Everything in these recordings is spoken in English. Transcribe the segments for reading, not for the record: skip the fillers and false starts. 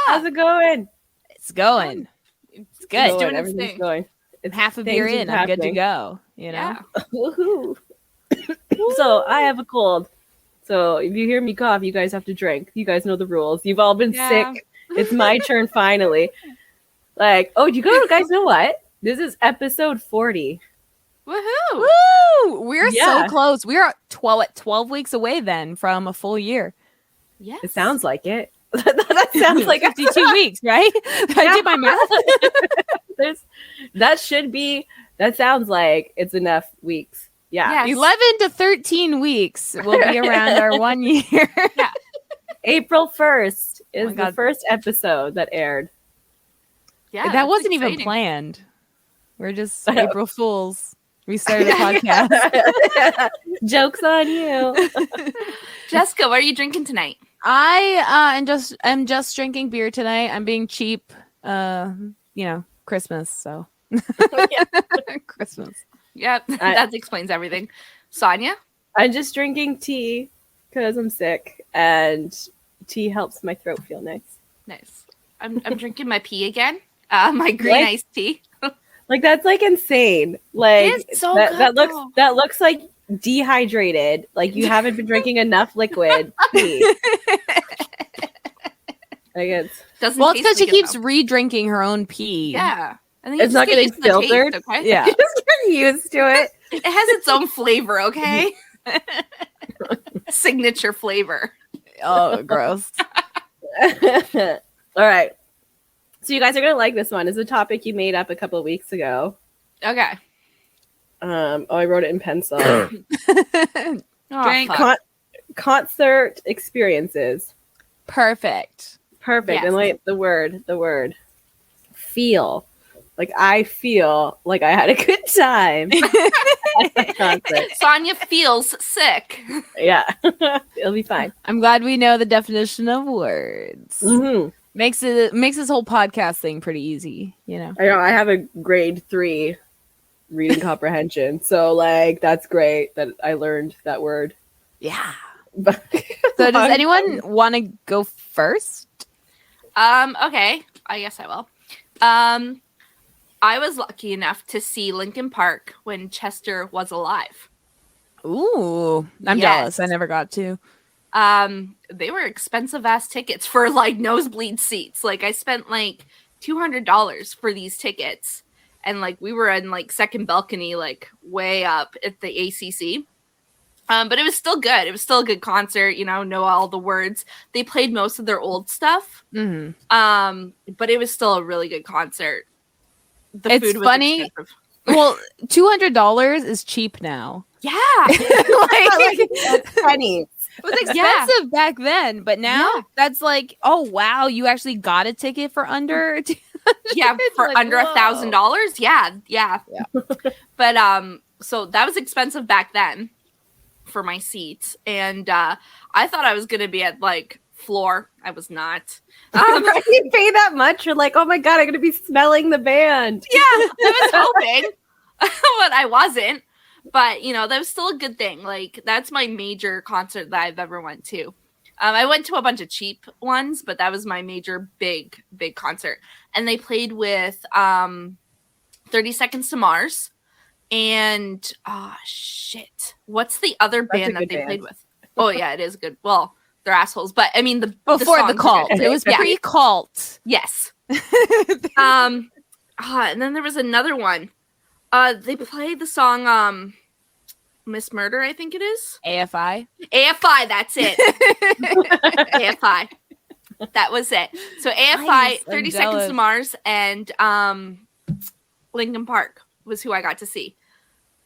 How's it going? It's going. It's good. It's going. Everything's going. It's half a beer in. I'm good to go. You know? Yeah. Woohoo. So I have a cold. So if you hear me cough, you guys have to drink. You guys know the rules. You've all been sick. It's my turn finally. Like, oh, you guys know what? This is episode 40. Woohoo! Woo! We're so close. We are 12 weeks away then from a full year. Yes. It sounds like it. That sounds like 52 weeks, right? I did my math. That sounds like it's enough weeks. Yeah. Yes. 11 to 13 weeks will be around our 1 year. Yeah. April 1st is the first episode that aired. Yeah. That wasn't even planned. We're just April Fools. We started a podcast. Jokes on you. Jessica, what are you drinking tonight? I'm just drinking beer tonight. I'm being cheap. Christmas, so Christmas. Yep, that explains everything. Sonia? I'm just drinking tea because I'm sick, and tea helps my throat feel nice. Nice. I'm drinking my pee again. My green iced tea. Like that's like insane. Like it's so that looks like dehydrated. Like you haven't been drinking enough liquid tea. Like it's because she keeps re-drinking her own pee. Yeah. I think it's not getting filtered. Taste, okay? Yeah. Just getting used to it. It has its own flavor, okay? Signature flavor. Oh, gross. All right. So you guys are going to like this one. It's a topic you made up a couple of weeks ago. Okay. I wrote it in pencil. Concert experiences. Perfect. Yes. And like the word feel. Like I feel like I had a good time at the concert. Sonia feels sick. Yeah. It'll be fine. I'm glad we know the definition of words. Mm-hmm. Makes this whole podcast thing pretty easy, you know. I know I have a grade 3 reading comprehension, so like that's great that I learned that word. Yeah. So does anyone want to go first? Okay, I guess I will. I was lucky enough to see Linkin Park when Chester was alive. Ooh, I'm jealous. I never got to. They were expensive ass tickets for like nosebleed seats. Like I spent like $200 for these tickets, and like we were in like second balcony, like way up at the ACC. But it was still good. It was still a good concert. You know all the words. They played most of their old stuff. Mm-hmm. But it was still a really good concert. The food was funny. Expensive. Well, $200 is cheap now. Yeah, like pennies. It was expensive back then, but now that's like, oh wow, you actually got a ticket for under for like, under $1,000. Yeah. But so that was expensive back then for my seats, and I thought I was gonna be at like floor. I was not. You pay that much, you're like, oh my god, I'm gonna be smelling the band. Yeah, I was hoping, but I wasn't. But, that was still a good thing. Like, that's my major concert that I've ever went to. I went to a bunch of cheap ones, but that was my major big concert. And they played with 30 Seconds to Mars. And, what's the other band that they played with? Oh, yeah, it is good. Well, they're assholes. But, I mean, before the cult. It was pre-cult. Yes. And then there was another one. They played the song Miss Murder, I think it is. AFI, that's it. AFI. That was it. So AFI, nice. 30 Seconds to Mars, and Linkin Park was who I got to see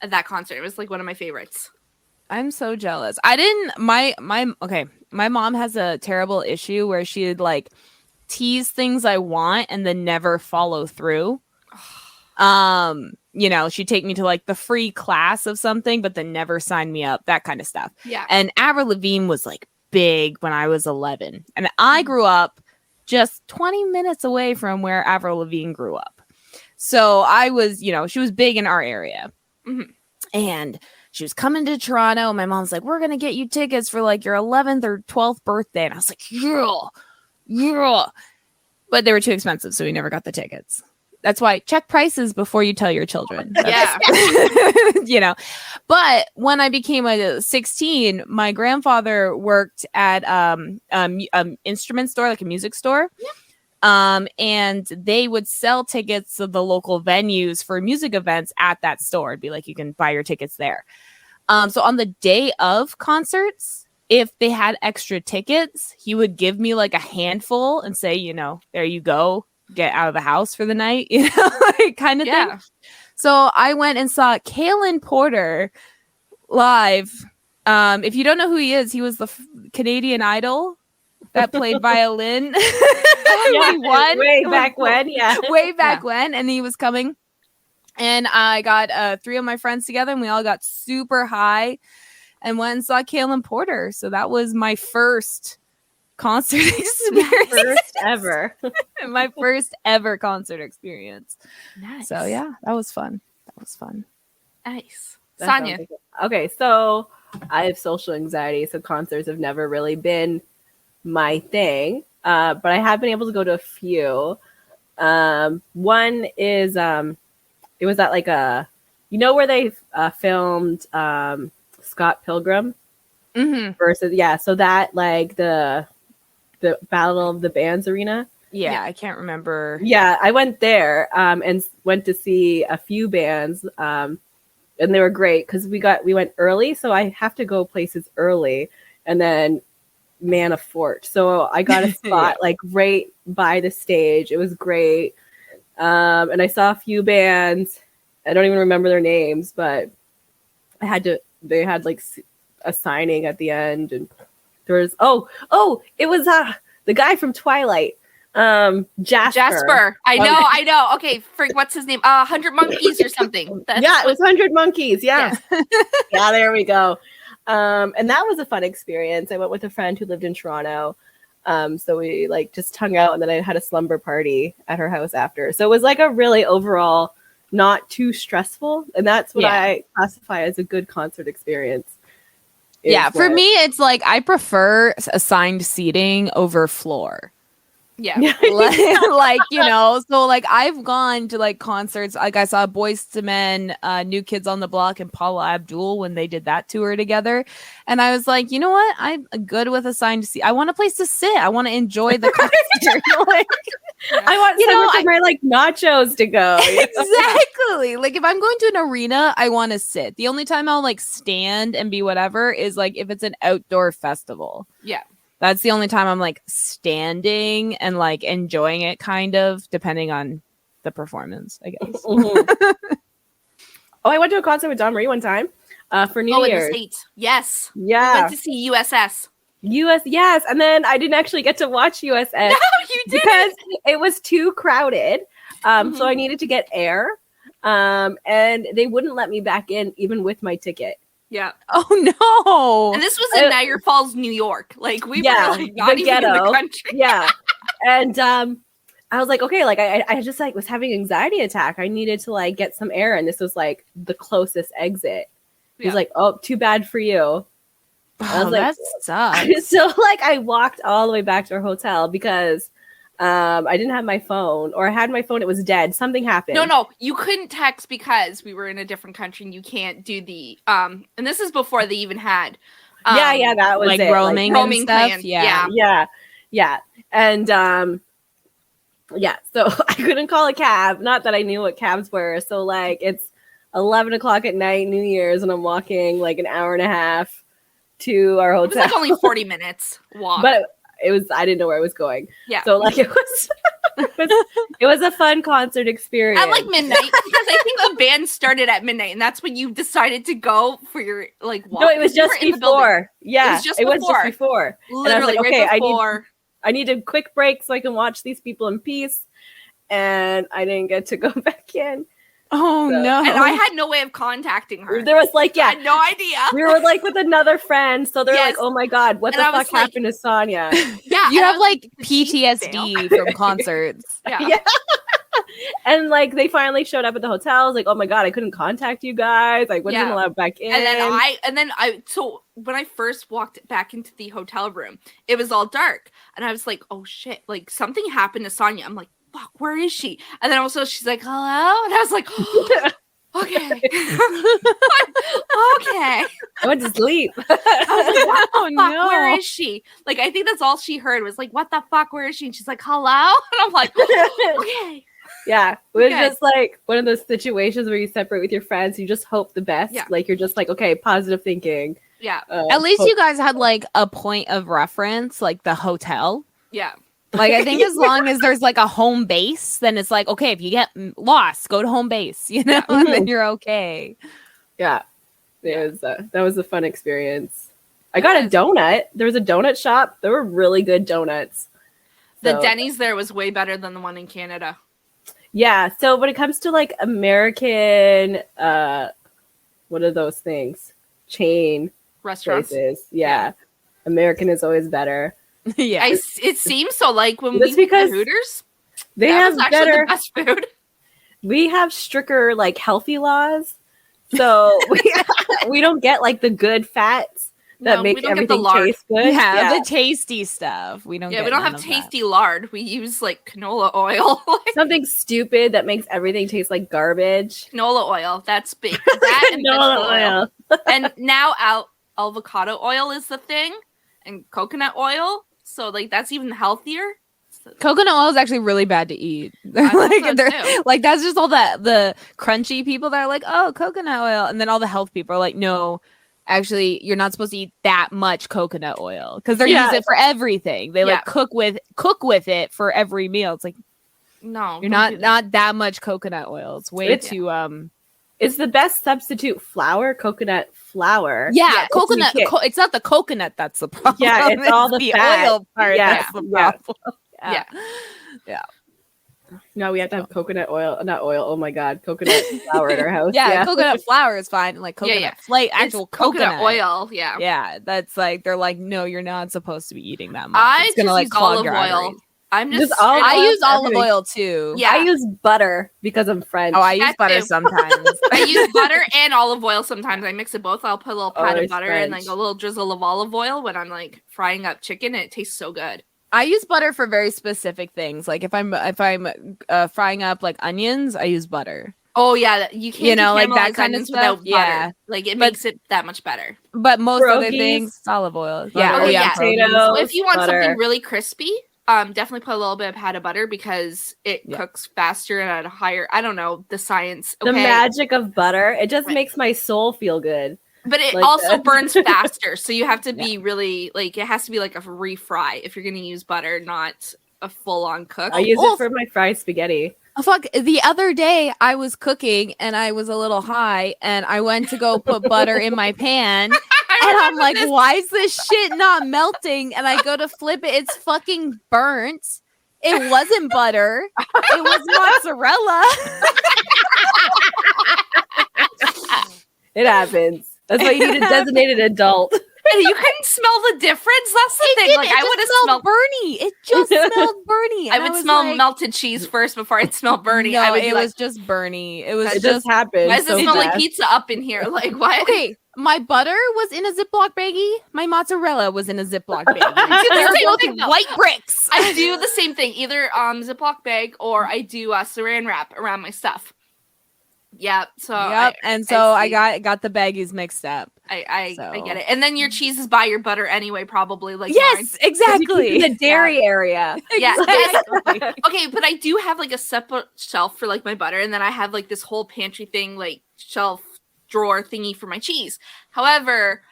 at that concert. It was like one of my favorites. I'm so jealous. I didn't my mom has a terrible issue where she'd like tease things I want and then never follow through. She'd take me to like the free class of something, but then never sign me up, that kind of stuff. Yeah. And Avril Lavigne was like big when I was 11. And I grew up just 20 minutes away from where Avril Lavigne grew up. So I was, she was big in our area. Mm-hmm. And she was coming to Toronto. And my mom's like, we're going to get you tickets for like your 11th or 12th birthday. And I was like, yeah. but they were too expensive, so we never got the tickets. That's why check prices before you tell your children. Yeah. You know. But when I became 16, my grandfather worked at instrument store, like a music store. Yeah. And they would sell tickets to the local venues for music events at that store. It'd be like you can buy your tickets there. So on the day of concerts, if they had extra tickets, he would give me like a handful and say, you know, there you go. Get out of the house for the night, you know, like kind of thing. So I went and saw Kalen Porter live. If you don't know who he is, he was the Canadian Idol that played violin. He won way back when, way back when, and he was coming. And I got 3 of my friends together, and we all got super high and went and saw Kalen Porter. So that was my first concert experience. My first ever concert experience. Nice. So yeah, that was fun. Nice. That Sonia. like okay, so I have social anxiety, so concerts have never really been my thing, but I have been able to go to a few. One is it was at like a, you know, where they filmed Scott Pilgrim versus so that like the Battle of the Bands arena. Yeah, I can't remember. Yeah, I went there and went to see a few bands, and they were great because we went early, so I have to go places early, and then man a fort. So I got a spot like right by the stage. It was great, and I saw a few bands. I don't even remember their names, but they had like a signing at the end, and there was it was the guy from Twilight, Jasper. I know. Okay, what's his name? 100 Monkeys or something. It was 100 Monkeys. Yeah. Yeah, there we go. And that was a fun experience. I went with a friend who lived in Toronto. So we like just hung out, and then I had a slumber party at her house after. So it was like a really overall not too stressful, and that's what I classify as a good concert experience. Yeah, for me, it's like I prefer assigned seating over floor. Yeah. like, you know, so like I've gone to like concerts. Like I saw Boyz II Men, New Kids on the Block, and Paula Abdul when they did that tour together. And I was like, you know what? I'm good with assigned seat. I want a place to sit. I want to enjoy the concert. Like, I want some of my like nachos to go. Exactly. Like if I'm going to an arena, I want to sit. The only time I'll like stand and be whatever is like if it's an outdoor festival. Yeah. That's the only time I'm like standing and like enjoying it, kind of, depending on the performance, I guess. I went to a concert with Don Marie one time for New Year's. In the States. Yes. Yeah. We went to see USS. Yes. And then I didn't actually get to watch USS. No, you didn't. Because it was too crowded. So I needed to get air. And they wouldn't let me back in even with my ticket. Yeah. Oh no. And this was in Niagara Falls, New York. Like we were like not even in the country. Yeah. And I was like, okay, like I just like was having an anxiety attack. I needed to like get some air, and this was like the closest exit. He's like, oh, too bad for you. I was like, that sucks. So like I walked all the way back to our hotel because I didn't have my phone, or I had my phone, it was dead. Something happened. No, you couldn't text because we were in a different country, and you can't do the and this is before they even had that was like it. roaming like, and stuff. plan. Yeah. And so I couldn't call a cab. Not that I knew what cabs were. So like it's 11 o'clock at night, New Year's, and I'm walking like an hour and a half to our hotel. It was like only 40 minutes walk. But I didn't know where I was going. Yeah. So like it was a fun concert experience. At like midnight, because I think the band started at midnight, and that's when you decided to go for your like walk. No, it was just before. Yeah. It was just before. Literally, and I was like, okay, right before. I need a quick break so I can watch these people in peace. And I didn't get to go back in. Oh no. And I had no way of contacting her. There was like, I had no idea. We were like with another friend. So they're like, oh my God, what the fuck happened to Sonia? Yeah. You have like PTSD from concerts. Yeah. And like they finally showed up at the hotel. I was like, oh my god, I couldn't contact you guys. I wasn't allowed back in. And then I so when I first walked back into the hotel room, it was all dark. And I was like, oh shit, like something happened to Sonia. I'm like, fuck, where is she? And then also she's like, hello? And I was like, oh, okay. Okay. I went to sleep. I was like, what the fuck? no. Where is she? Like, I think that's all she heard was like, what the fuck? Where is she? And she's like, hello? And I'm like, okay. Yeah. It was just like one of those situations where you separate with your friends. You just hope the best. Yeah. Like, you're just like, okay, positive thinking. Yeah. At least you guys had like a point of reference, like the hotel. Yeah. Like, I think as long as there's like a home base, then it's like, okay, if you get lost, go to home base, you know, and then you're okay. Yeah. It was, that was a fun experience. I got a donut. There was a donut shop. There were really good donuts. The Denny's there was way better than the one in Canada. Yeah. So when it comes to like American, what are those things? Chain Restaurants. places. Yeah. American is always better. Yeah. It seems so. Like when That's we went because to Hooters, They that have was actually better. the best food. We have stricter like healthy laws, so we don't get like the good fats that No, make we don't get the everything lard. taste good. Yeah, the tasty stuff. We don't. Yeah, get we don't none have of tasty lard. We use like canola oil. Something stupid that makes everything taste like garbage. Canola oil. That's big. That and vegetable oil. And now avocado oil is the thing, and coconut oil. So like that's even healthier. that. Coconut oil is actually really bad to eat. Like that's just all the crunchy people that are like, oh, coconut oil, and then all the health people are like, no. Actually, you're not supposed to eat that much coconut oil because they're using it for everything. They like cook with it for every meal. It's like no, you're not that much coconut oil. It's way too It's the best substitute flour, coconut flour. Yeah, coconut. It's not the coconut that's the problem. Yeah, it's all the fat. oil part. Yeah, that's the problem. Yeah. No, we have to have coconut oil, not oil. Oh my god, coconut flour in our house. Yeah, coconut flour is fine. Like coconut actual coconut oil. Yeah, yeah. That's like they're like, no, you're not supposed to be eating that much. I it's gonna just like use clog olive your oil. arteries. I use olive oil too. Yeah, I use butter because I'm French. Oh, I use butter sometimes. I use butter and olive oil sometimes. I mix it both. I'll put a little pat of butter French. and like a little drizzle of olive oil when I'm like frying up chicken, and it tastes so good. I use butter for very specific things. Like if I'm frying up like onions, I use butter. Oh yeah, you can't like that kind of stuff. Yeah, like it makes it that much better. But most other things, olive oil. Yeah, potatoes. So if you want butter. something really crispy, definitely put a little bit of pat of butter because it cooks faster and at a higher. I don't know the science. The magic of butter. It just makes my soul feel good. But it like also burns faster, so you have to be really like it has to be like a refry if you're going to use butter, not a full-on cook. I use it for my fried spaghetti. Oh, fuck. The other day I was cooking and I was a little high and I went to go put butter in my pan and I'm like, why is this shit not melting? And I go to flip it. It's fucking burnt. It wasn't butter. It was mozzarella. It happens. That's why you need a designated adult. And you couldn't smell the difference. That's the thing. Like I would have smelled Bernie. It just smelled Bernie. I would smell melted cheese first before I'd smell Bernie. No, it was just Bernie. It just happened. Why does it smell like pizza up in here? Like why? Okay, my butter was in a Ziploc baggie. My mozzarella was in a Ziploc baggie. They're both white bricks. I do the same thing, either Ziploc bag or I do saran wrap around my stuff. Yeah, so I got the baggies mixed up. I get it. And then your cheese is by your butter anyway, probably. Like yes, exactly. In the dairy area. Yeah. Exactly. Okay, but I do have like a separate shelf for like my butter, and then I have like this whole pantry thing, like shelf drawer thingy for my cheese. However,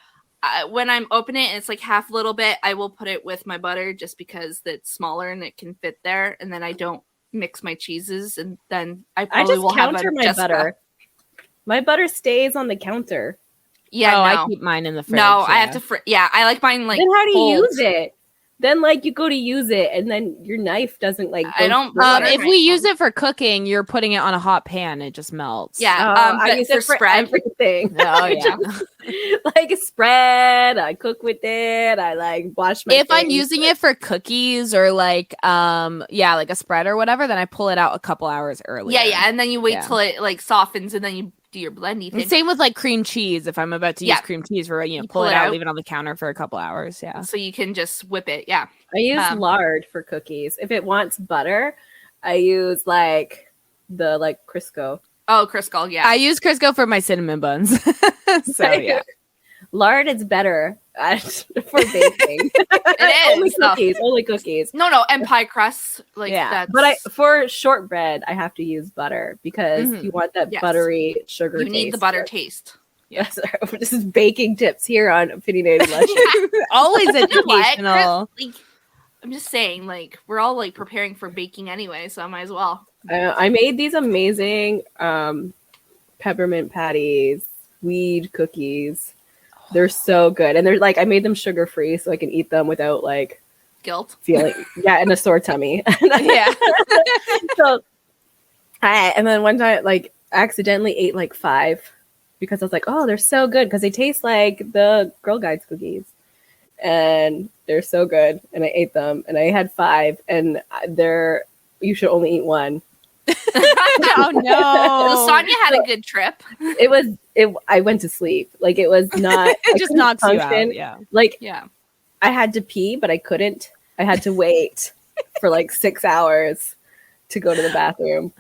when I'm opening it and it's like half a little bit, I will put it with my butter just because it's smaller and it can fit there, and then I don't mix my cheeses, and then I probably will counter my butter. My butter stays on the counter. Yeah, I keep mine in the fridge. No, I have to. I like mine like. Then how do you use it? then like you go to use it and then your knife doesn't like I don't if we use it for cooking, you're putting it on a hot pan, it just melts. Yeah, I use it for spread. everything. Oh yeah. Like a spread, I cook with it, I like wash my If I'm things. using it for cookies or like like a spread or whatever, then I pull it out a couple hours earlier. Yeah, and then you wait Yeah. till it like softens, and then you do your blendy And thing. same with like cream cheese. If I'm about to use cream cheese for pull it out, leave it on the counter for a couple hours. Yeah. So you can just whip it. Yeah. I use lard for cookies. If it wants butter, I use like the Crisco. Oh, Crisco, yeah. I use Crisco for my cinnamon buns. So yeah. Lard is better for baking. It is. Only cookies. No, and pie crusts. Like that's... But for shortbread, I have to use butter because you want that buttery sugar taste. You need the butter taste. Yes, this is baking tips here on Opinionated Luscious. Always You know what? educational. Like, I'm just saying, like, we're all like preparing for baking anyway, so I might as well. I made these amazing peppermint patties, weed cookies. They're so good, and they're like I made them sugar free, so I can eat them without like Guilt. feeling and a sore tummy. Yeah. So, and then one time like accidentally ate like 5 because I was like, oh, they're so good because they taste like the Girl Guides cookies, and they're so good. And I ate them, and I had 5, and you should only eat 1. Oh no! Well, Sonia had a good trip. I went to sleep. Like it was not. It just knocks you out. Yeah. Like Yeah. I had to pee, but I couldn't. I had to wait for like 6 hours to go to the bathroom.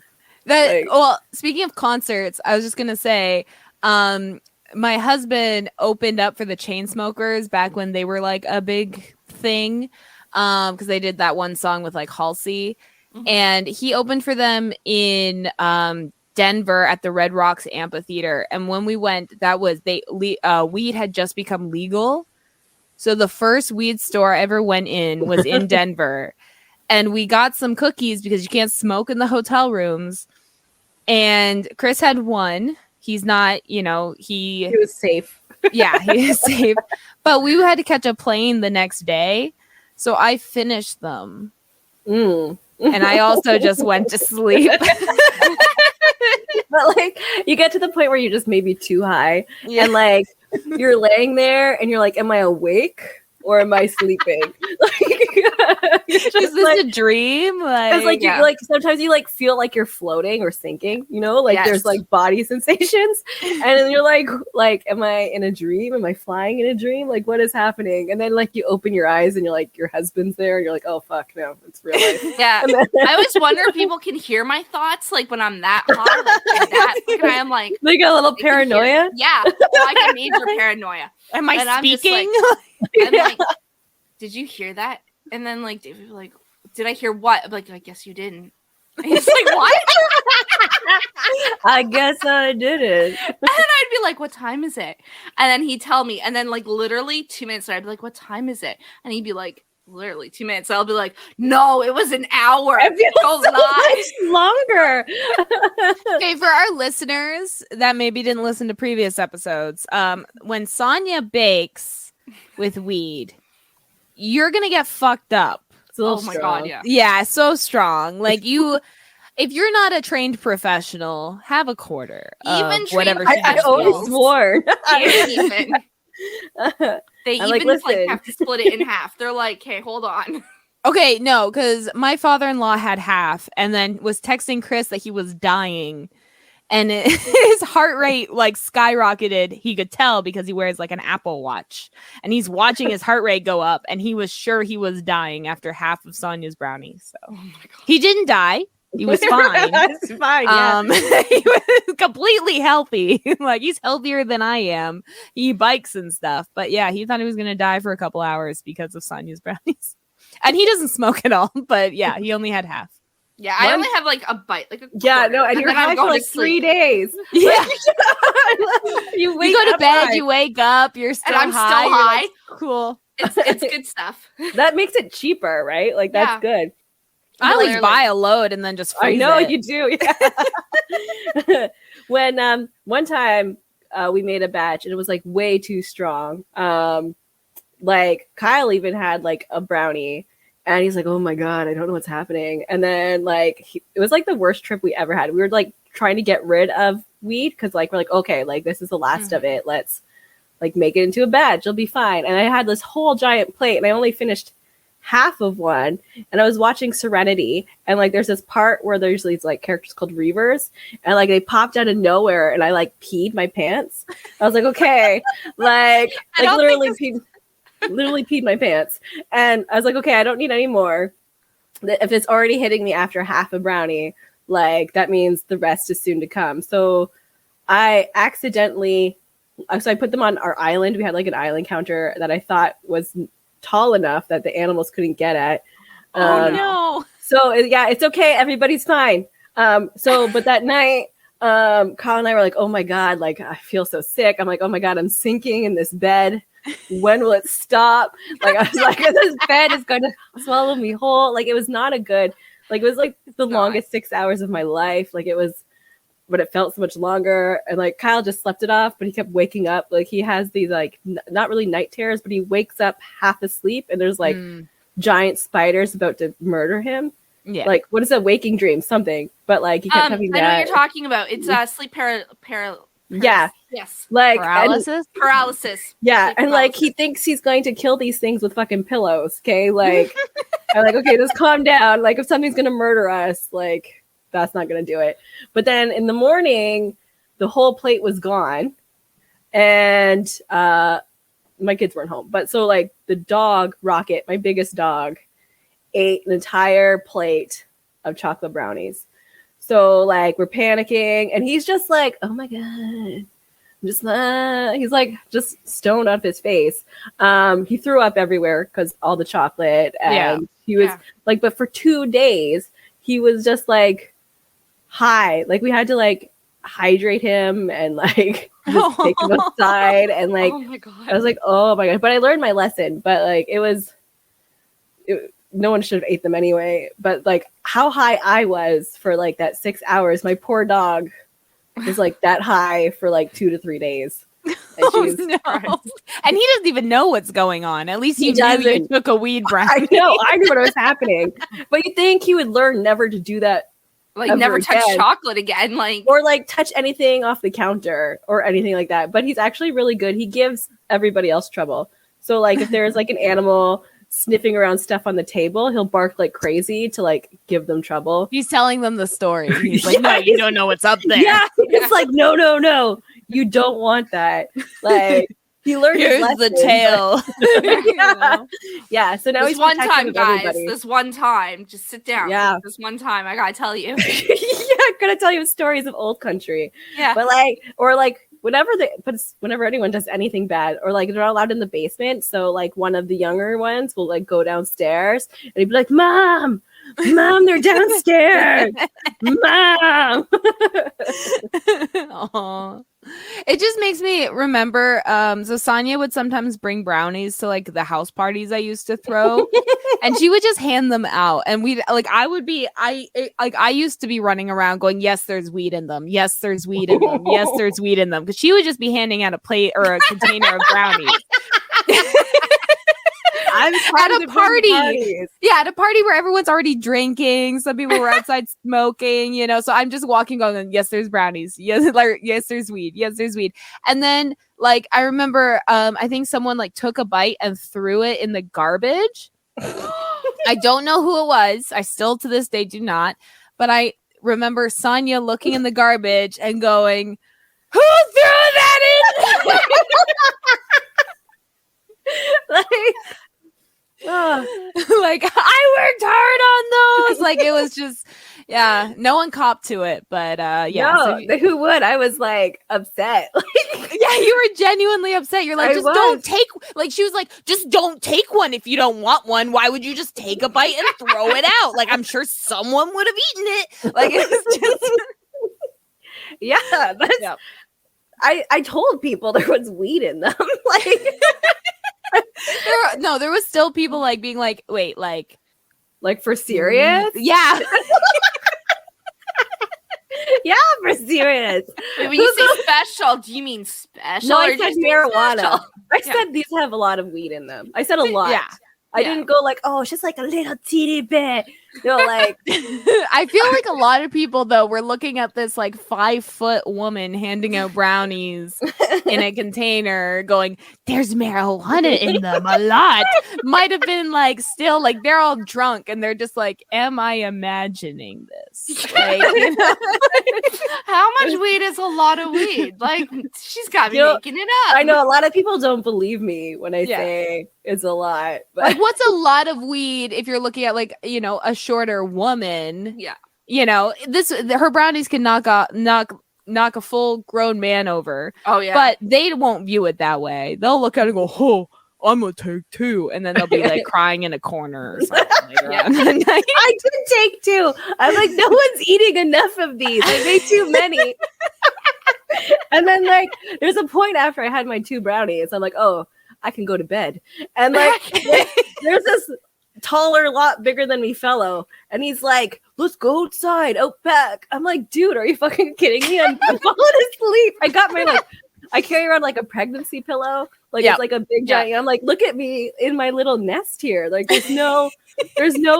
Well, speaking of concerts, I was just gonna say, my husband opened up for the Chainsmokers back when they were like a big thing, because they did that one song with like Halsey. And he opened for them in Denver at the Red Rocks Amphitheater. And when we went, that was weed had just become legal. So the first weed store I ever went in was in Denver. And we got some cookies because you can't smoke in the hotel rooms. And Chris had one. He's not, he was safe. Yeah, he was safe. But we had to catch a plane the next day. So I finished them. And I also just went to sleep. But like you get to the point where you're just maybe too high, and like you're laying there and you're like, am I awake or am I sleeping? Is this a dream? It's like you like sometimes you like feel like you're floating or sinking, there's like body sensations, and then you're like am I in a dream? Am I flying in a dream? Like what is happening? And then like you open your eyes and you're like your husband's there and you're like, oh fuck no, it's real life. Yeah. I always wonder if people can hear my thoughts like when I'm that hot, like that. And I'm like a little paranoia. Yeah. Well, I get major paranoia. Am I speaking? I'm like, did you hear that? And then like David was like, did I hear what? I'm like, I guess you didn't. And he's like, what? I guess I did it. And then I'd be like, what time is it? And then he'd tell me. And then like literally 2 minutes later, I'd be like, what time is it? And he'd be like, literally 2 minutes. I'll be like, no, it was an hour. Don't lie. Longer. Okay, for our listeners that maybe didn't listen to previous episodes, when Sonia bakes with weed, you're gonna get fucked up. Oh my god, yeah. Yeah, so strong. Like if you're not a trained professional, have a quarter. Even whatever. I always swore. They I'm even like, have to split it in half. They're like, hey, hold on. Okay, no, because my father-in-law had half and then was texting Chris that he was dying. And his heart rate like skyrocketed. He could tell because he wears like an Apple Watch. And he's watching his heart rate go up. And he was sure he was dying after half of Sonia's brownie. So he didn't die. He was fine. It's fine. Yeah. He was completely healthy. Like he's healthier than I am. He bikes and stuff. But yeah, he thought he was going to die for a couple hours because of Sonia's brownies. And he doesn't smoke at all. But yeah, he only had half. Yeah, I only have like a bite, like a and you're high for like 3 days. Yeah, you go to bed, you wake up, you're still and I'm high. still high. Like, cool. It's good stuff. That makes it cheaper, right? Like that's good. I always buy a load and then just freeze it. You do. Yeah. When one time we made a batch and it was like way too strong. like Kyle even had like a brownie, and he's like, oh my god, I don't know what's happening. And then like it was like the worst trip we ever had. We were like trying to get rid of weed because like we're like, okay, like this is the last of it, let's like make it into a badge, you'll be fine. And I had this whole giant plate and I only finished half of one, and I was watching Serenity, and like there's this part where there's these like characters called Reavers, and like they popped out of nowhere and I like peed my pants. I was like, okay, like literally peed my pants. And I was like, okay, I don't need any more. If it's already hitting me after half a brownie, like that means the rest is soon to come. So I accidentally, so I put them on our island. We had like an island counter that I thought was tall enough that the animals couldn't get at. Oh no. So yeah, it's okay. Everybody's fine. But that night, Kyle and I were like, oh my God, like I feel so sick. I'm like, oh my God, I'm sinking in this bed. When will it stop? Like I was like, this bed is going to swallow me whole. Like it was not a good, like it was like the longest 6 hours of my life. Like it was, but it felt so much longer. And like Kyle just slept it off, but he kept waking up. Like he has these like not really night terrors, but he wakes up half asleep and there's like giant spiders about to murder him. Yeah. Like what is a waking dream? Something. But like he kept having that. I know what you're talking about. It's sleep yeah. Yes. Like paralysis. Yeah. Sleep and paralysis. Like he thinks he's going to kill these things with fucking pillows. Okay. Like I'm like, okay, just calm down. Like if something's gonna murder us, like that's not going to do it. But then in the morning, the whole plate was gone. And my kids weren't home. But so like the dog, Rocket, my biggest dog, ate an entire plate of chocolate brownies. So like we're panicking. And he's just like, oh my God. He's like just stoned off his face. He threw up everywhere because all the chocolate. And he was like, but for 2 days, he was just like, high. Like we had to like hydrate him and like just take him outside and like, oh my God. I was like, oh my God. But I learned my lesson. But like no one should have ate them anyway. But like how high I was for like that 6 hours, my poor dog was like that high for like 2 to 3 days. And no. And he doesn't even know what's going on. At least you knew you took a weed brownie. I knew what was happening. But you think he would learn never to do that. Like never touch chocolate again, like or like touch anything off the counter or anything like that. But he's actually really good. He gives everybody else trouble. So like if there's like an animal sniffing around stuff on the table, he'll bark like crazy to like give them trouble. He's telling them the story. He's like, no, you don't know what's up there. Yeah, it's like no, you don't want that. Like he learned Here's his lesson, the tale. Yeah. So now this he's one time, guys. Everybody. This one time, just sit down. Yeah. This one time, I gotta tell you. I'm gonna tell you stories of old country. Yeah. But like, or like whenever anyone does anything bad, or like they're not allowed in the basement. So like one of the younger ones will like go downstairs and he'd be like, Mom, they're downstairs. Mom. Aww. It just makes me remember. So Sonia would sometimes bring brownies to like the house parties I used to throw, and she would just hand them out. And I used to be running around going, "Yes, there's weed in them. Yes, there's weed in them. Yes, there's weed in them." Because she would just be handing out a plate or a container of brownies. At a party. Yeah, at a party where everyone's already drinking. Some people were outside smoking, you know. So I'm just walking going, yes, there's brownies. Yes, like yes, there's weed. Yes, there's weed. And then like I remember I think someone like took a bite and threw it in the garbage. I don't know who it was. I still to this day do not. But I remember Sonia looking in the garbage and going, who threw that in? Like I worked hard on those. Like it was just, yeah. No one copped to it, but yeah. No, so who would? I was like upset. Yeah, you were genuinely upset. You're like, don't take. Like she was like, just don't take one if you don't want one. Why would you just take a bite and throw it out? Like I'm sure someone would have eaten it. Like it's just. Yeah, that's. I told people there was weed in them. Like. There was still people like being like, wait, like for serious? Yeah. Yeah, for serious. Wait, when you say special, do you mean special? No, I or said just marijuana. special? I said these have a lot of weed in them. I said a lot. Yeah. I didn't go like, oh, it's just like a little teeny bit. No, like I feel like a lot of people though were looking at this like 5-foot woman handing out brownies in a container going, there's marijuana in them a lot. Might have been like still like they're all drunk and they're just like, am I imagining this? Like, you know? How much weed is a lot of weed? Like she's got me You know, making it up. I know a lot of people don't believe me when I say it's a lot. But Like what's a lot of weed if you're looking at like, you know, a shorter woman? Yeah. You know, her brownies can knock a full grown man over. Oh yeah. But they won't view it that way. They'll look at it and go, oh, I'm gonna take 2. And then they'll be like crying in a corner or something later on the night. I did take 2. I'm like, no one's eating enough of these. I made too many. And then like there's a point after I had my 2 brownies. I'm like, oh, I can go to bed. And like there's this taller, lot bigger than me fellow, and he's like, let's go outside, out back. I'm like, dude, are you fucking kidding me? I'm falling asleep. I got my like, I carry around like a pregnancy pillow, like it's like a big giant. I'm like, look at me in my little nest here. Like there's no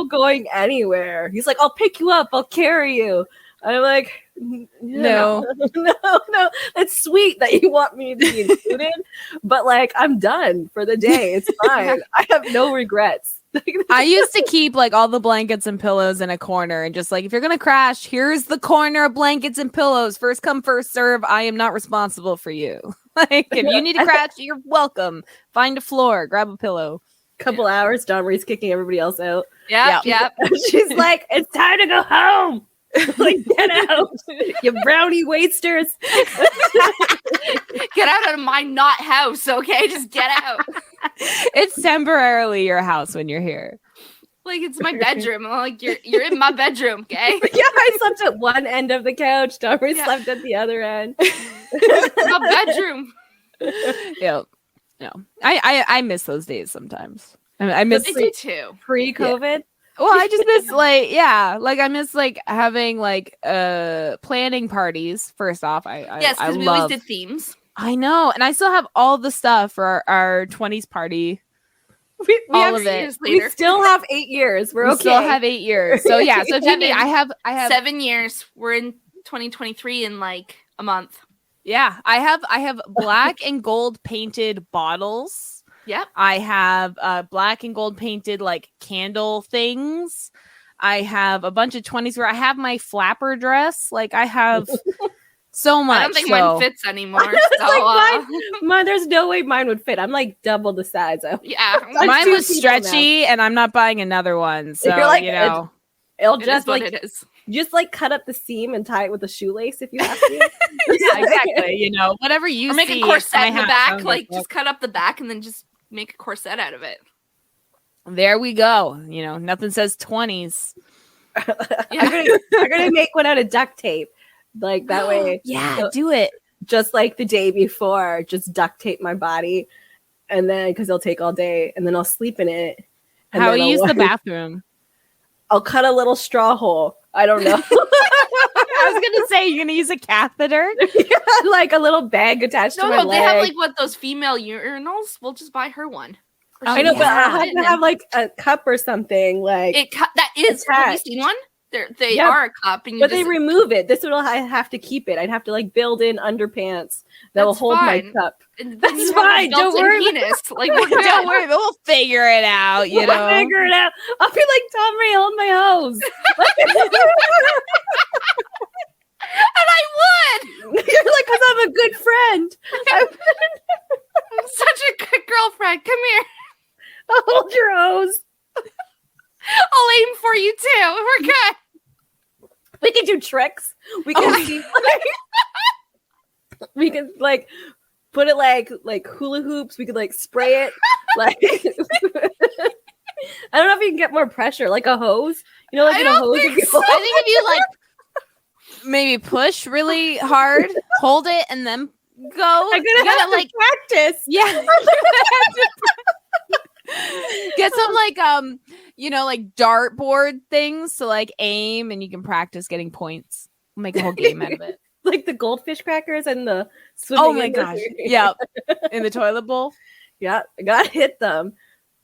going anywhere. He's like, I'll pick you up, I'll carry you. I'm like, no. It's sweet that you want me to be included, but like I'm done for the day. It's fine. I have no regrets. I used to keep like all the blankets and pillows in a corner and just like, if you're gonna crash, here's the corner of blankets and pillows. First come, first serve. I am not responsible for you. Like if you need to crash, you're welcome. Find a floor, grab a pillow. Couple hours, Don Marie's kicking everybody else out. Yep. She's like, it's time to go home. Like, get out, you brownie wasters. Get out of my not house, okay? Just get out. It's temporarily your house when you're here. Like it's my bedroom. I'm like you're in my bedroom, okay? Yeah, I slept at one end of the couch. Don Marie slept at the other end. My bedroom. Yeah, no, I miss those days sometimes. I miss me too. Pre-COVID. Yeah. Well, I just miss like I miss like having like planning parties. First off, yes, because we always did themes. I know, and I still have all the stuff for our 20s party. We all have of it. We still have 8 years. We're we okay. Still have 8 years. So yeah, so if you need, I have 7 years. We're in 2023 in like a month. Yeah, I have black and gold painted bottles. Yep. I have black and gold painted like candle things. I have a bunch of 20s where I have my flapper dress. Like I have so much. I don't think mine fits anymore. So, like mine, there's no way mine would fit. I'm like double the size. Yeah. Mine was stretchy and I'm not buying another one. So you're like, you know. It'll just like it is. Just like cut up the seam and tie it with a shoelace if you have to. Yeah, exactly. You know, whatever you or make see, a corset in the back. Like Like just cut up the back and then just make a corset out of it. There we go. You know, nothing says 20s. I'm gonna make one out of duct tape. Like that way. Yeah, so, do it. Just like the day before, just duct tape my body. And then because it'll take all day, and then I'll sleep in it. How you use the bathroom? I'll cut a little straw hole. I don't know. I was gonna say you're gonna use a catheter. Yeah, like a little bag attached to my leg. They have like what those female urinals. We'll just buy her one. I know, but I have to have like a cup or something. Like that is. Attached. Have you seen one? They are a cup, and they remove it. This will I have to keep it. I'd have to like build in underpants that will hold my cup. That's fine. Don't worry. Penis. Like don't worry. We'll figure it out. You know, figure it out. I'll be like Tom Ray, hold my hose. And I would. You're like, because I'm a good friend. I'm such a good girlfriend. Come here. I'll hold your hose. I'll aim for you too. We're good. We can do tricks. We can see. We can like put it like hula hoops. We could like spray it. Like I don't know if you can get more pressure, like a hose. You know, like in a hose. I think if you like maybe push really hard, hold it, and then go. I'm gonna have to like practice. Yeah. Get some like like dartboard things to like aim, and you can practice getting points. We'll make a whole game out of it. Like the goldfish crackers and the swimming. Oh my gosh. Yeah. In the toilet bowl. Yeah, I gotta hit them.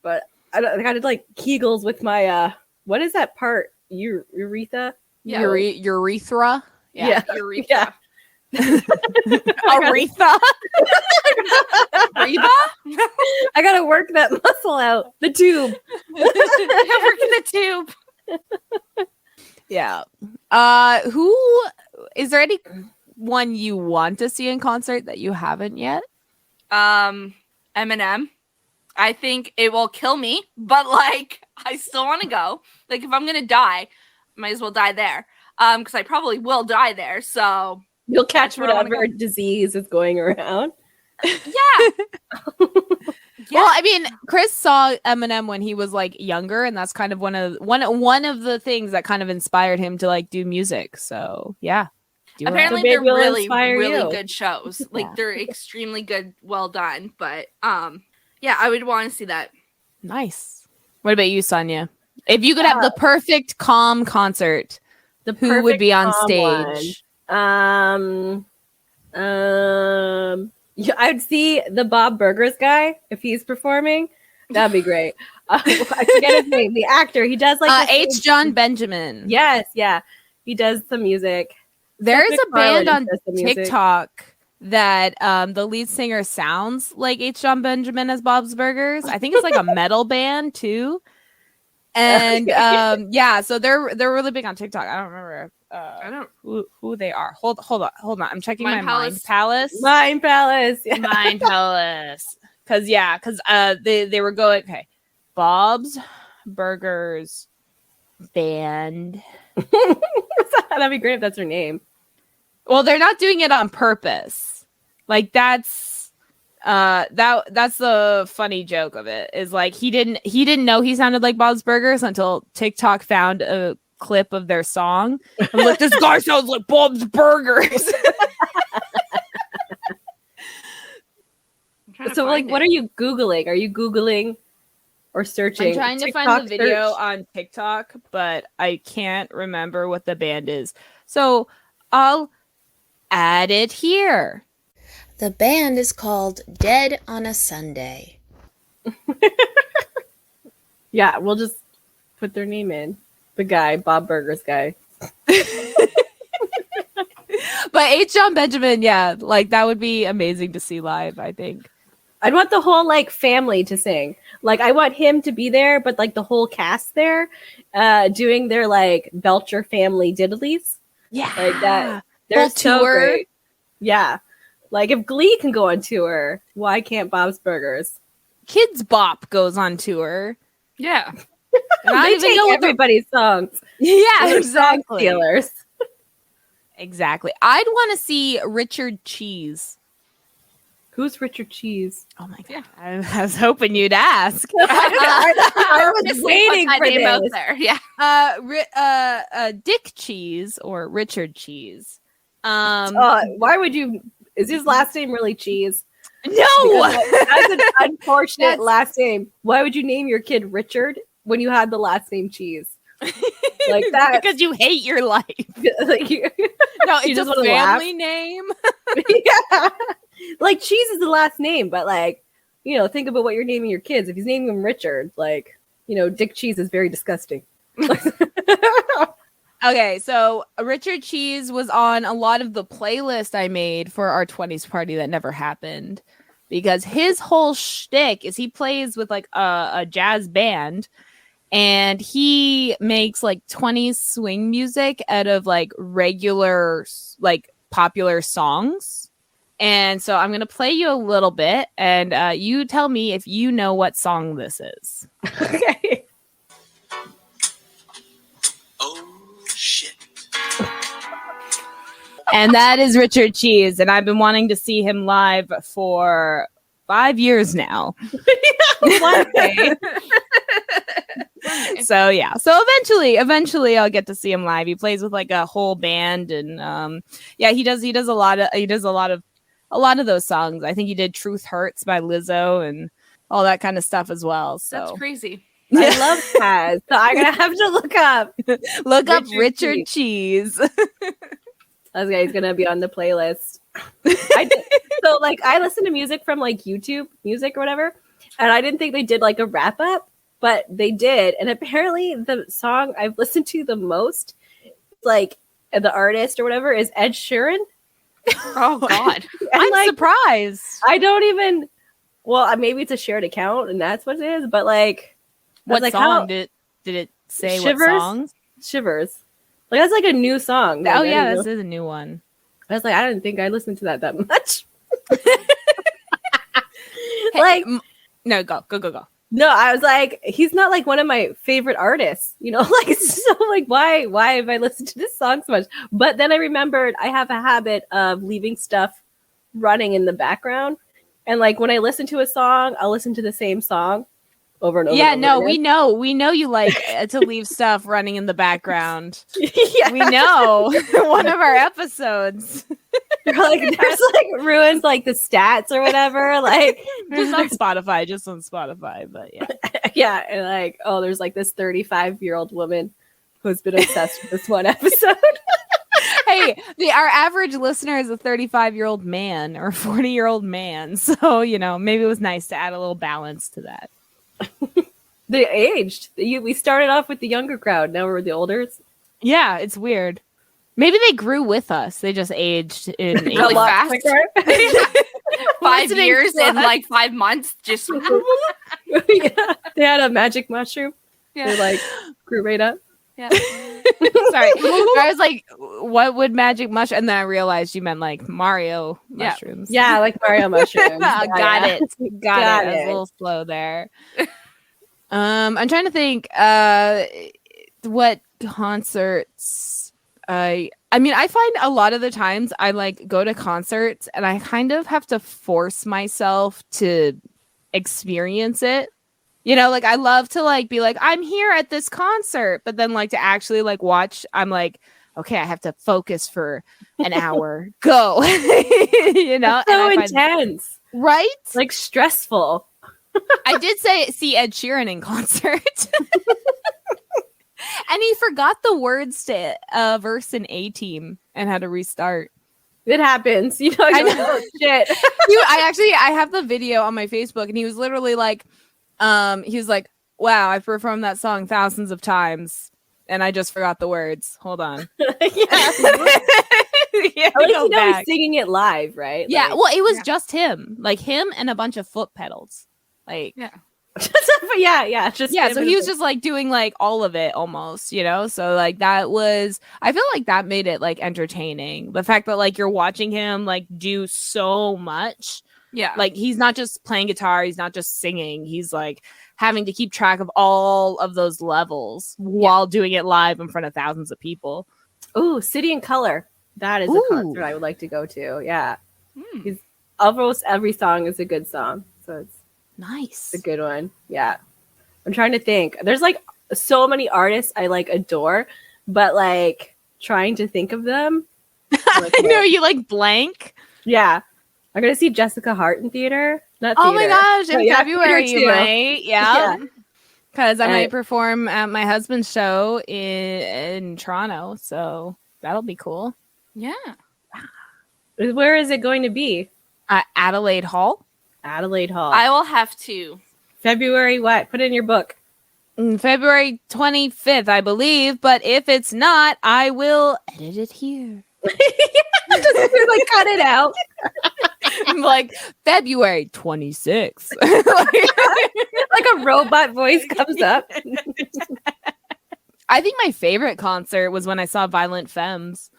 But I gotta like Kegels with my what is that part? Urethra? Yeah. Urethra? Yeah. Urethra. Yeah. Aretha? Reba? I gotta work that muscle out. The tube. Work in the tube. Yeah. Who is there anyone you want to see in concert that you haven't yet? Eminem. I think it will kill me, but like I still want to go. Like if I'm gonna die, might as well die there. Because I probably will die there. So You'll catch whatever disease is going around. yeah. Well, I mean, Chris saw Eminem when he was like younger, and that's kind of one of the things that kind of inspired him to like do music. So yeah. Apparently So they're will really, inspire really you. good shows. Like Yeah. they're extremely good, well done. But yeah, I would want to see that. Nice. What about you, Sonia? If you could have the perfect calm concert, who would be on stage? Yeah, I'd see the Bob Burgers guy if he's performing. That'd be great. I forget his name. The actor. He does like Jon Benjamin. Yes, yeah. He does some music. There Seth is a band MacFarlane on does the music. TikTok that the lead singer sounds like Jon Benjamin as Bob's Burgers. I think it's like a metal band too. And yeah, so they're really big on TikTok. I don't remember I don't. who they are. Hold on. I'm checking Mind my Palace. Mind Palace. Mind Palace. Yeah. Mind Palace. Because they were going, okay, Bob's Burgers band. That'd be great if that's her name. Well, they're not doing it on purpose. Like that's the funny joke of it is like he didn't know he sounded like Bob's Burgers until TikTok found a clip of their song. I'm like, this guy sounds like Bob's Burgers. So like, what are you Googling? Are you Googling or searching? I'm trying to TikTok find the video search? on TikTok, but I can't remember what the band is. So I'll add it here. The band is called Dead on a Sunday. Yeah, we'll just put their name in. The guy, Bob Burgers guy. But Jon Benjamin, yeah, like that would be amazing to see live, I think. I'd want the whole like family to sing. Like I want him to be there, but like the whole cast there, doing their like Belcher family diddlies. Yeah. Like that. They're Whole so tour. great. Yeah. Like if Glee can go on tour, why can't Bob's Burgers? Kids Bop goes on tour. Yeah. And I They don't even take know what the- everybody's songs. Yeah, They're song exactly. stealers. Exactly. I'd want to see Richard Cheese. Who's Richard Cheese? Oh my god. Yeah. I was hoping you'd ask. I was Just waiting put that for name out this. there. Yeah. Dick Cheese or Richard Cheese. Why would you? Is his last name really Cheese? No. Because that's an unfortunate That's- last name. Why would you name your kid Richard when you had the last name Cheese? Like that. Because you hate your life. Like, you- No, You it's just a wanna laugh? family name. yeah. Like Cheese is the last name, but like, think about what you're naming your kids. If he's naming them Richard, like, Dick Cheese is very disgusting. Okay, so Richard Cheese was on a lot of the playlist I made for our 20s party that never happened because his whole shtick is he plays with like a jazz band and he makes like 20s swing music out of like regular like popular songs. And so I'm going to play you a little bit and you tell me if you know what song this is. Okay. Oh, shit. And that is Richard Cheese. And I've been wanting to see him live for 5 years now. One day. So yeah. So eventually I'll get to see him live. He plays with like a whole band and yeah, he does a lot of those songs. I think he did Truth Hurts by Lizzo and all that kind of stuff as well. So That's crazy. I love Taz, so I'm gonna have to look up. look up Richard Richard Cheese. This guy's gonna be on the playlist. So like I listen to music from like YouTube music or whatever, and I didn't think they did like a wrap up, but they did. And apparently the song I've listened to the most, like the artist or whatever, is Ed Sheeran. Oh God. I'm like, surprised. I don't even. Well, maybe it's a shared account, and that's what it is. But like, What like, song did it say? Shivers? What songs? Shivers. Like that's like a new song. Like, Oh yeah, this is a new one. I was like, I didn't think I listened to that much. Hey, like, no, go. no, I was like, he's not like one of my favorite artists, you know. Like, so like, why have I listened to this song so much? But then I remembered I have a habit of leaving stuff running in the background, and like when I listen to a song, I'll listen to the same song over and over. Yeah, and over no, again. we know you like to leave stuff running in the background. Yeah. We know one of our episodes. Like there's like ruins like the stats or whatever. Like Just on Spotify, but yeah. yeah, and like, oh, there's like this 35-year-old woman who's been obsessed with this one episode. Hey, our average listener is a 35-year-old man or 40-year-old man. So, you know, maybe it was nice to add a little balance to that. They aged. We started off with the younger crowd. Now we're the olders. Yeah, it's weird. Maybe they grew with us. They just aged in Really A lot fast. quicker. 5 Listening years to in us. like 5 months. Just Yeah, they had a magic mushroom. yeah. They like grew right up. Yeah. Sorry. I was like, what would magic mushroom? And then I realized you meant like Mario Yeah. mushrooms. Yeah, like Mario mushrooms. Got Yeah. it. Got it. I was a little slow there. I'm trying to think what concerts I mean, I find a lot of the times I like go to concerts and I kind of have to force myself to experience it. You know, like I love to like be like, I'm here at this concert, but then like to actually like watch, I'm like, okay, I have to focus for an hour. Go. You know, It's so and I find- intense. right? Like stressful. I did see Ed Sheeran in concert. And he forgot the words to verse in A-Team and had to restart. It happens. You know, I you're like, know. oh shit. I have the video on my Facebook, and he was literally like, he was like, wow, I've performed that song thousands of times, and I just forgot the words. Hold on. Yeah. Yeah, At least go you know back. he's singing it live, right? Yeah, Like, well, it was Yeah. just him. Like him and a bunch of foot pedals. Like, Yeah. yeah, just yeah, him so and he was his- just like doing like all of it almost, you know? So like that was, I feel like that made it like entertaining. The fact that like you're watching him like do so much. Yeah. Like he's not just playing guitar, he's not just singing, he's like having to keep track of all of those levels while doing it live in front of thousands of people. Ooh, City and Color. That is Ooh. a concert I would like to go to. Yeah. Hmm. Almost every song is a good song. So it's Nice. a good one. Yeah. I'm trying to think. There's like so many artists I like adore, but like trying to think of them. I know you like blank. Yeah. I'm gonna see Jessica Hart in theater. Not Oh my theater. gosh, in But yeah, February theater you too. might. Yeah. Because I And- might perform at my husband's show in Toronto. So that'll be cool. Yeah. Where is it going to be? Adelaide Hall. Adelaide Hall. I will have to. February what? Put it in your book. February 25th, I believe. But if it's not, I will edit it here. Just like cut it out. I'm like, February 26th. Like a robot voice comes up. I think my favorite concert was when I saw Violent Femmes.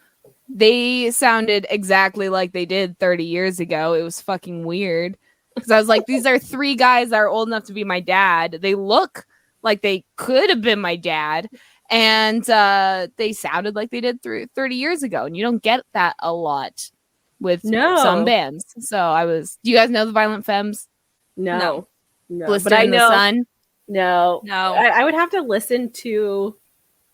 They sounded exactly like they did 30 years ago. It was fucking weird. Because I was like, these are three guys that are old enough to be my dad. They look like they could have been my dad. And they sounded like they did 30 years ago. And you don't get that a lot with No. some bands. So do you guys know the Violent Femmes? No. Blister But I in the know. Sun? No. No. I would have to listen to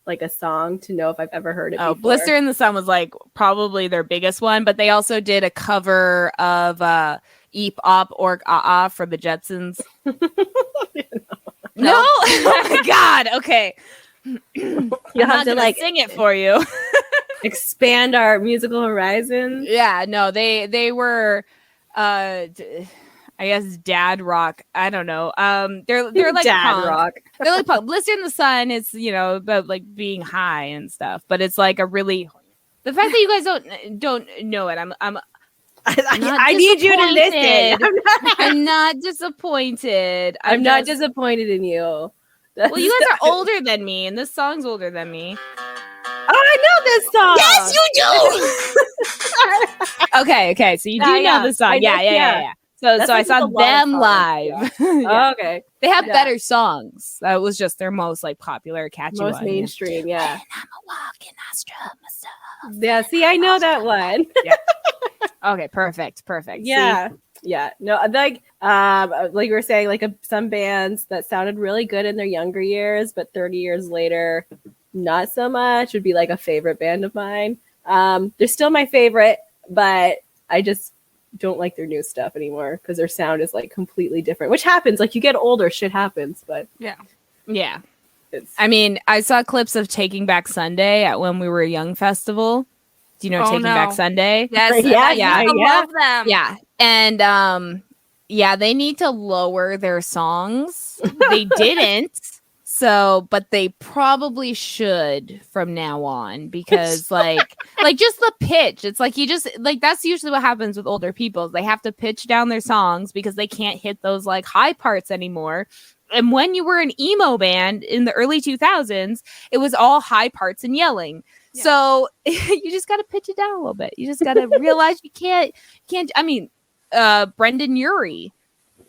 like a song to know if I've ever heard it Oh, before. Blister in the Sun was like probably their biggest one, but they also did a cover of Eep Op Org Ah for the Jetsons. No? Oh my god. Okay. You'll I'm have not to gonna like sing it for you. expand our musical horizons. Yeah, no, they were I guess dad rock. I don't know. They're like Dad punk. rock. They're like punk. Blister in the Sun is, about like being high and stuff, but it's like a really the fact that you guys don't know it. I need you to listen. I'm not disappointed. I'm not disappointed in you. Well, you guys are older than me, and this song's older than me. Oh, I know this song. Yes, you do. okay. So you do know the song. Yeah. So I saw them live. Oh, okay. They have better songs. That was just their most like popular, catchy most one. mainstream. Yeah. And I'm a walking astro myself. Yeah. See, I know that one. Yeah. Okay. Perfect. Yeah. See? Yeah. No, like you were saying, like some bands that sounded really good in their younger years, but 30 years later, not so much, would be like a favorite band of mine. They're still my favorite, but I just don't like their new stuff anymore because their sound is like completely different, which happens. Like you get older, shit happens, but yeah. I mean, I saw clips of Taking Back Sunday at When We Were Young festival. Do you know Taking Back Sunday? Yes. I love them. Yeah. And they need to lower their songs. They didn't. So, but they probably should from now on because like just the pitch. It's like you just like that's usually what happens with older people. They have to pitch down their songs because they can't hit those like high parts anymore. And when you were an emo band in the early 2000s, it was all high parts and yelling. Yeah. So you just got to pitch it down a little bit. You just got to realize you can't. I mean, Brendan Urie,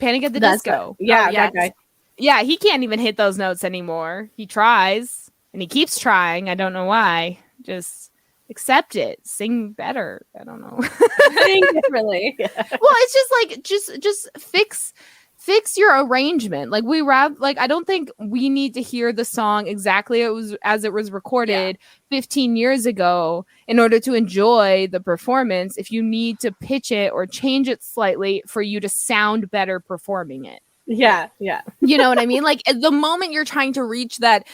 Panic at the Disco. That guy. Yeah, he can't even hit those notes anymore. He tries, and he keeps trying. I don't know why. Just accept it. Sing better. I don't know. Sing differently. Well, it's just like just fix your arrangement. Like I don't think we need to hear the song exactly as it was recorded 15 years ago in order to enjoy the performance. If you need to pitch it or change it slightly for you to sound better performing it. Yeah. You know what I mean? Like at the moment you're trying to reach that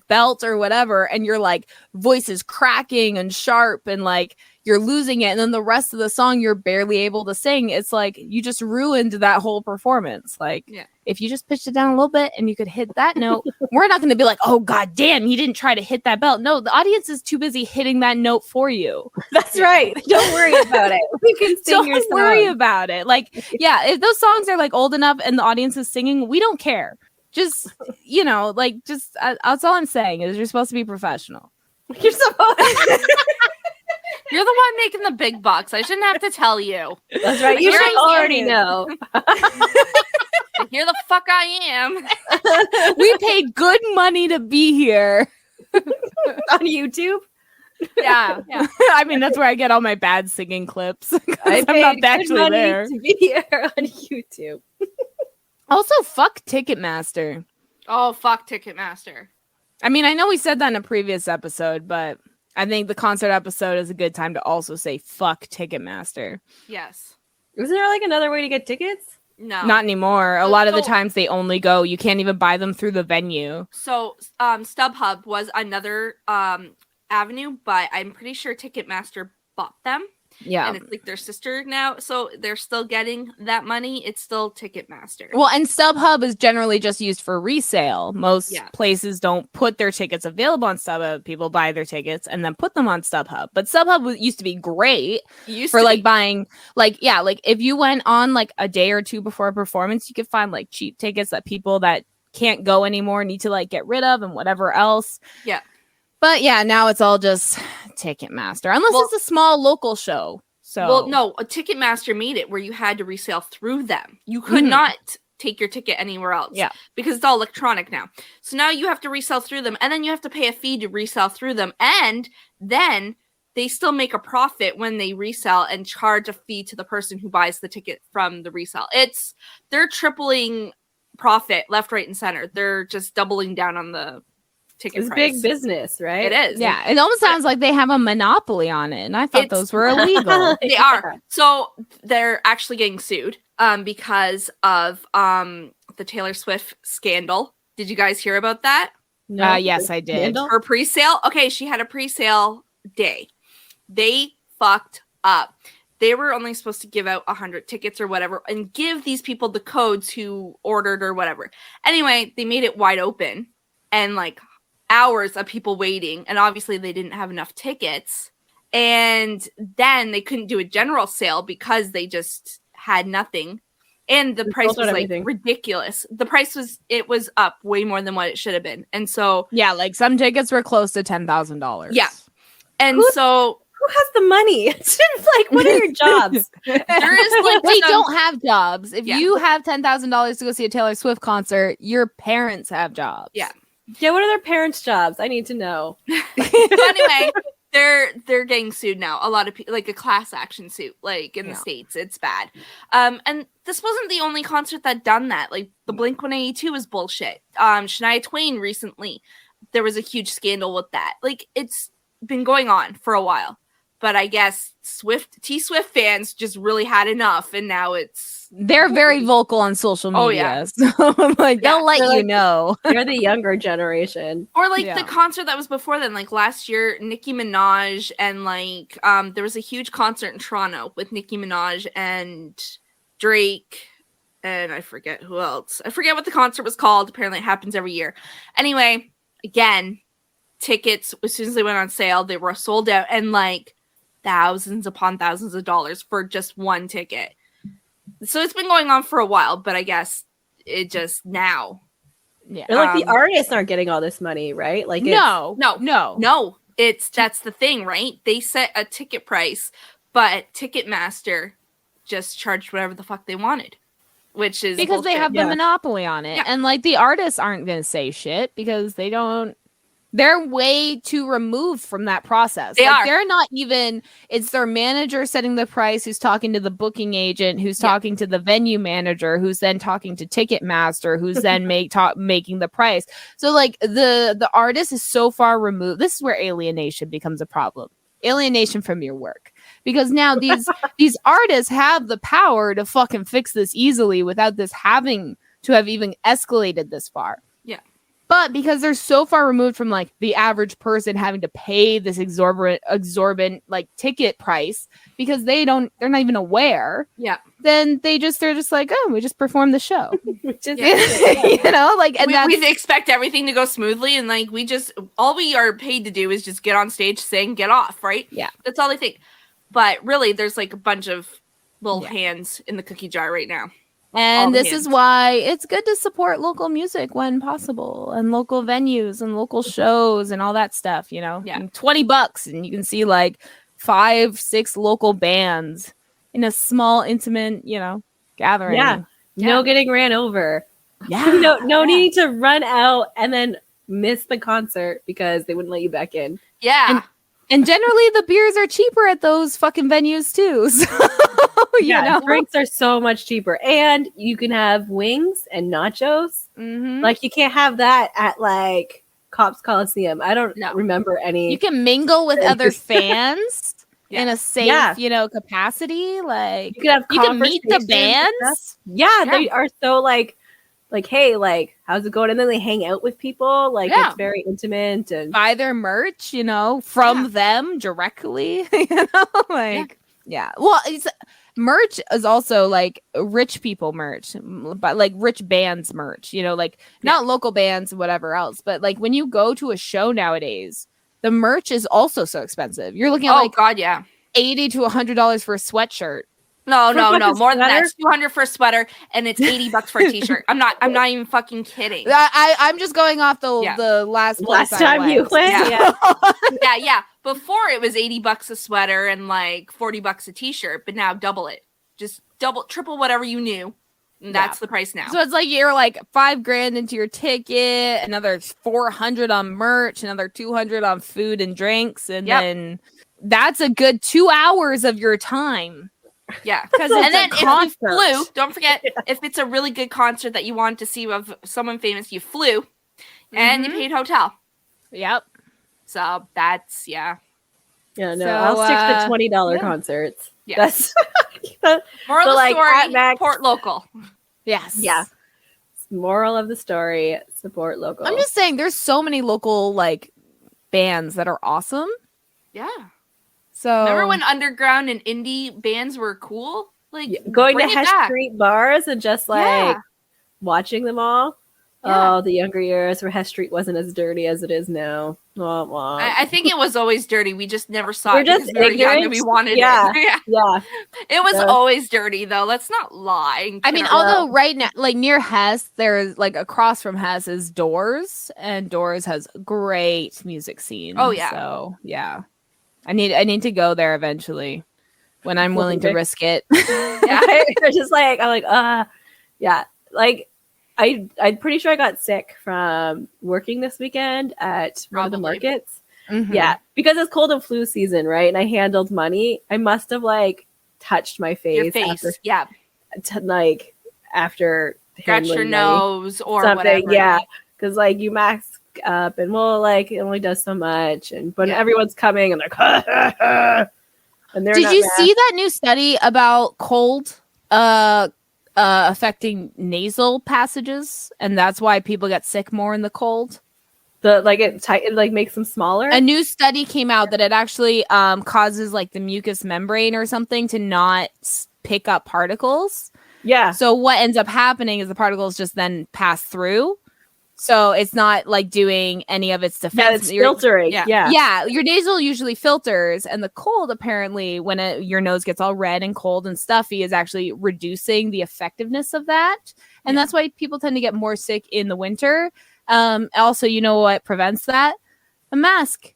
belt or whatever, and your like voice is cracking and sharp and like you're losing it, and then the rest of the song you're barely able to sing. It's like you just ruined that whole performance. Like if you just pitched it down a little bit and you could hit that note, we're not going to be like, oh god damn, you didn't try to hit that belt. No, the audience is too busy hitting that note for you. That's right. Don't worry about it. We can sing your song. Don't worry about it. Like if those songs are like old enough and the audience is singing, we don't care. Just that's all I'm saying is you're supposed to be professional. You're supposed You're the one making the big bucks. I shouldn't have to tell you. That's right. You should already know. Here the fuck I am. We paid good money to be here. On YouTube? Yeah. I mean, that's where I get all my bad singing clips. I'm not actually there. To be here on YouTube. Also, fuck Ticketmaster. Oh, fuck Ticketmaster. I mean, I know we said that in a previous episode, but I think the concert episode is a good time to also say fuck Ticketmaster. Yes. Isn't there like another way to get tickets? No. Not anymore. A lot of the times they only go. You can't even buy them through the venue. So StubHub was another avenue, but I'm pretty sure Ticketmaster bought them. Yeah. And it's like their sister now. So they're still getting that money. It's still Ticketmaster. Well, and StubHub is generally just used for resale. Most places don't put their tickets available on StubHub. People buy their tickets and then put them on StubHub. But StubHub used to be great for like buying, like if you went on like a day or two before a performance, you could find like cheap tickets that people that can't go anymore need to like get rid of and whatever else. Yeah. But yeah, now it's all just Ticketmaster, unless it's a small local show. So, well, no, a Ticketmaster made it where you had to resale through them. You could not take your ticket anywhere else. Yeah, because it's all electronic now. So now you have to resell through them, and then you have to pay a fee to resell through them, and then they still make a profit when they resell and charge a fee to the person who buys the ticket from the resell. They're tripling profit left, right, and center. They're just doubling down on the ticket it's price. Big business, right? It is. Yeah, it almost sounds like they have a monopoly on it, and I thought those were illegal. They are. So they're actually getting sued because of the Taylor Swift scandal. Did you guys hear about that? No, yes, I did. Her pre-sale. Okay, she had a pre-sale day. They fucked up. They were only supposed to give out 100 tickets or whatever and give these people the codes who ordered or whatever. Anyway, they made it wide open and like hours of people waiting. And obviously they didn't have enough tickets. And then they couldn't do a general sale because they just had nothing. And the price was like ridiculous. The price was up way more than what it should have been. And so yeah, like some tickets were close to $10,000. Yeah. And who has the money? It's like, what are your jobs? There is like we don't have jobs. If you have $10,000 to go see a Taylor Swift concert, your parents have jobs. Yeah. Yeah, what are their parents' jobs? I need to know. Anyway, they're getting sued now. A lot of people, like a class action suit, like in the States. It's bad. And this wasn't the only concert that done that. Like the Blink-182 was bullshit. Shania Twain recently, there was a huge scandal with that. Like it's been going on for a while. But I guess T-Swift fans just really had enough, and now they're very vocal on social media. Oh, yeah. So like they'll let you know. They're the younger generation. Or like the concert that was before then, like last year, Nicki Minaj and like there was a huge concert in Toronto with Nicki Minaj and Drake and I forget who else. I forget what the concert was called. Apparently it happens every year. Anyway, again, tickets as soon as they went on sale, they were sold out and like thousands upon thousands of dollars for just one ticket. So it's been going on for a while, but I guess it just now. Yeah. Like the artists aren't getting all this money, right? Like no. That's the thing, right? They set a ticket price, but Ticketmaster just charged whatever the fuck they wanted. Which is because bullshit. They have the monopoly on it. Yeah. And like the artists aren't gonna say shit because they're way too removed from that process. They're not even, it's their manager setting the price, who's talking to the booking agent, who's talking to the venue manager, who's then talking to Ticketmaster, who's then making the price. So like the artist is so far removed. This is where alienation becomes a problem. Alienation from your work. Because now these artists have the power to fucking fix this easily without this having to have even escalated this far. But because they're so far removed from like the average person having to pay this exorbitant like ticket price because they're not even aware. Yeah. Then they're just like, oh, we just perform the show. You know, like and we expect everything to go smoothly and like all we are paid to do is just get on stage, sing, get off, right? Yeah. That's all they think. But really there's like a bunch of little hands in the cookie jar right now. And this is why it's good to support local music when possible and local venues and local shows and all that stuff, you know. Yeah. And $20 and you can see like 5-6 local bands in a small, intimate, you know, gathering. Yeah. No getting ran over. Yeah. No need to run out and then miss the concert because they wouldn't let you back in. Yeah. And generally the beers are cheaper at those fucking venues too. So, you know? Drinks are so much cheaper. And you can have wings and nachos. Mm-hmm. Like you can't have that at like Cops Coliseum. I don't remember any. You can mingle with other fans in a safe, you know, capacity. Like you can meet the bands. Yeah, they are so like, hey, like, how's it going? And then they hang out with people. Like, it's very intimate and buy their merch, you know, from them directly. You know, like, Well, merch is also like rich people merch, but like rich bands merch, you know, like not local bands and whatever else. But like when you go to a show nowadays, the merch is also so expensive. You're looking at $80 to $100 for a sweatshirt. No, more than that. It's $200 for a sweater, and it's $80 for a t-shirt. I'm not even fucking kidding. I'm just going off the last time you went. Yeah. Before it was $80 a sweater and like $40 a t-shirt, but now double it. Just triple whatever you knew. And that's the price now. So it's like you're like $5,000 into your ticket, another $400 on merch, another $200 on food and drinks, and then that's a good 2 hours of your time. Yeah, and then if you flew, don't forget, if it's a really good concert that you wanted to see of someone famous, you flew and you paid hotel. Yep. So that's Yeah, no, I'll stick to $20 concerts. Yeah. That's moral of the story, support local. Yes. Yeah. Moral of the story, support local. I'm just saying there's so many local like bands that are awesome. Yeah. So remember when underground and indie bands were cool? Like going to bring it Hess back. Street bars and just like Yeah. watching them all. Yeah. Oh, the younger years where Hess Street wasn't as dirty as it is now. Wah, wah. I think it was always dirty. We just never saw We're it just because we were young and ignorant. we wanted Yeah. it. Yeah. It was So- always dirty though. Let's not lie. and I mean, kid ourselves. although right now, like near Hess, there's like across from Hess is Doors, and Doors has great music scene. Oh, yeah. So yeah, I need to go there eventually when I'm willing to Okay. risk it. Yeah. It's just like I'm like, yeah. Like I'm pretty sure I got sick from working this weekend at one of the Probably. markets. Mhm. Yeah, because it's cold and flu season, right? And I handled money. I must have like touched my face, Your face. after, Yeah. like after Scratch your handling money. nose or Something, whatever. yeah. Because like you mask up and well, like it only does so much, and but Yeah. everyone's coming and they're and they're Did not you masked. see that new study about cold affecting nasal passages, and that's why people get sick more in the cold? the like it like makes them smaller? A new study came out that it actually causes like the mucous membrane or something to not pick up particles. Yeah, So what ends up happening is the particles just then pass through. So it's not like doing any of its defense. yeah, it's filtering. yeah. Yeah. Your nasal usually filters, and the cold apparently, when your nose gets all red and cold and stuffy, is actually reducing the effectiveness of that, and that's why people tend to get more sick in the winter. Also, you know what prevents that? A mask.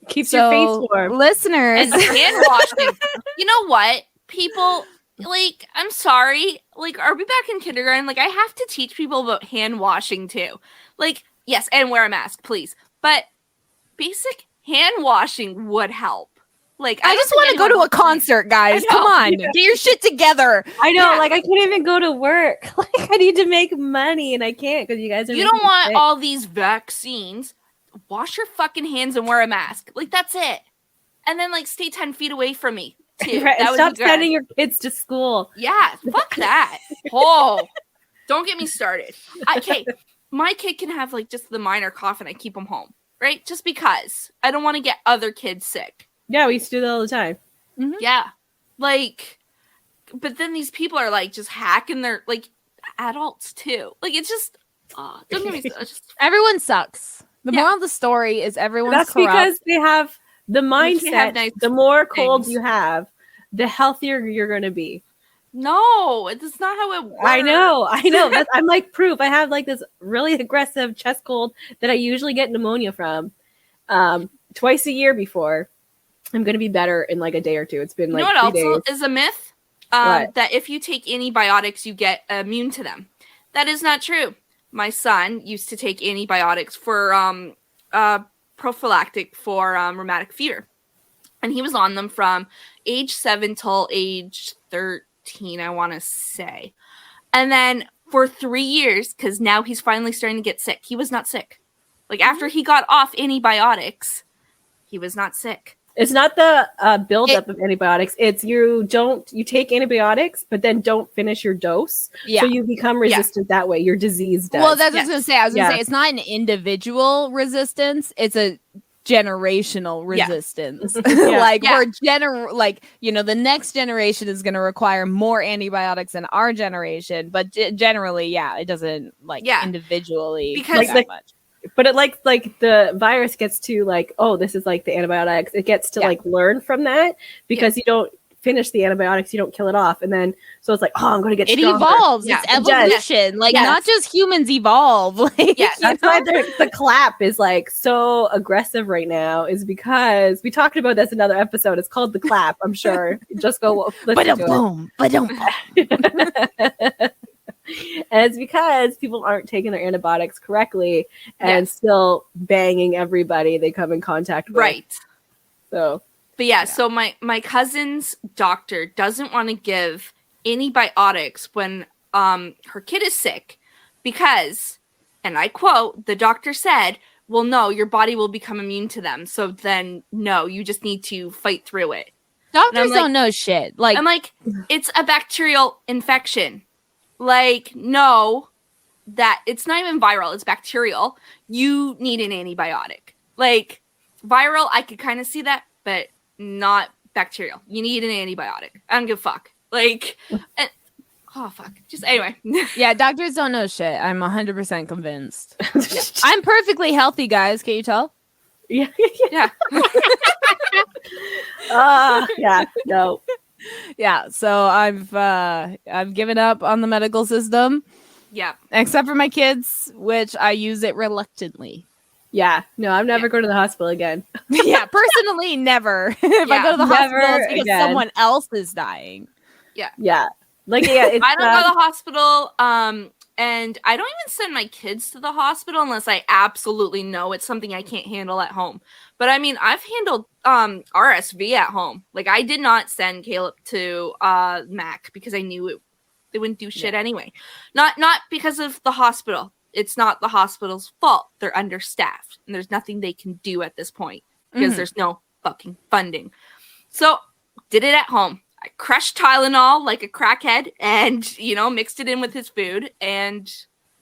Keeps your face warm. listeners. And hand washing. You know what? People, like, I'm sorry. Like, are we back in kindergarten? Like, I have to teach people about hand washing too. Like, yes, and wear a mask, please. But basic hand washing would help. Like, I don't just think want to go anyone to a wants concert, guys. I know. Come on, get your shit together. I know, Yeah. like I can't even go to work. Like I need to make money and I can't because you guys are. You making don't me want sick. all these vaccines. Wash your fucking hands and wear a mask. Like, that's it. And then, like, stay 10 feet away from me, too. Right, That would stop be good. sending your kids to school. Yeah, fuck that. Oh, don't get me started. Okay, my kid can have like just the minor cough and I keep him home, right? Just because I don't want to get other kids sick. Yeah, we used to do that all the time. Yeah, like, but then these people are like just hacking their like adults too. Like it's just, don't get me started. Just, Everyone sucks. The Yeah. moral of the story is everyone's That's corrupt. because they have the can't mindset. have nice The more colds things. you have, the healthier you're going to be. no, it's not how it works. I know. I'm like proof. I have like this really aggressive chest cold that I usually get pneumonia from twice a year before. I'm going to be better in like a day or two. It's been You like know what 3 else days. is a myth? What? That if you take antibiotics, you get immune to them. That is not true. My son used to take antibiotics for prophylactic for rheumatic fever, and he was on them from age 7 till age 13, I want to say. And then for 3 years, because now he's finally starting to get sick. He was not sick. Like after he got off antibiotics, he was not sick. It's not the buildup of antibiotics. It's you take antibiotics, but then don't finish your dose. Yeah. So you become resistant that way. Your disease does. Well, that's what I was Yes. going to say. I was going to Yeah. say it's not an individual resistance. It's a generational Yeah. resistance. Yeah. Like Yeah. the next generation is going to require more antibiotics than our generation. But generally, yeah, it doesn't like Yeah. individually Because- do that Like- much. but it like the virus gets to like, oh, this is like the antibiotics. It gets to Yeah. like learn from that because you don't finish the antibiotics, you don't kill it off, and then so it's like, oh, I'm going to get It stronger. evolves. Yeah, It's it does. evolution. Like Yes. not just humans evolve. Like, Yes. That's why the clap is like so aggressive right now, is because we talked about this in another episode. It's called the clap. I'm sure. Just go listen to it. boom, And it's because people aren't taking their antibiotics correctly and Yes. still banging everybody they come in contact with. Right. So But yeah, so my cousin's doctor doesn't want to give antibiotics when her kid is sick because, and I quote, the doctor said, well, no, your body will become immune to them. So then, no, you just need to fight through it. doctors I'm like- don't know shit. Like I'm like, it's a bacterial infection. Like, no, that it's not even viral, it's bacterial. You need an antibiotic. Like, viral, I could kind of see that, but not bacterial. You need an antibiotic. I don't give a fuck. Like, and, oh fuck. Just anyway. Yeah, doctors don't know shit. I'm 100% convinced. I'm perfectly healthy, guys. Can you tell? Yeah. Yeah. Yeah. No. Yeah. So I've given up on the medical system, Yeah. except for my kids, which I use it reluctantly. Yeah. No, I'm never going to the hospital again. Yeah, personally, never. If I go to the hospital, it's because someone else is dying. Yeah. Like, yeah, it's, I don't go to the hospital. And I don't even send my kids to the hospital unless I absolutely know it's something I can't handle at home. But I mean, I've handled RSV at home. Like, I did not send Caleb to Mac because I knew they wouldn't do shit anyway. Not because of the hospital. It's not the hospital's fault. They're understaffed, and there's nothing they can do at this point because there's no fucking funding. So, did it at home. I crushed Tylenol like a crackhead and, mixed it in with his food. And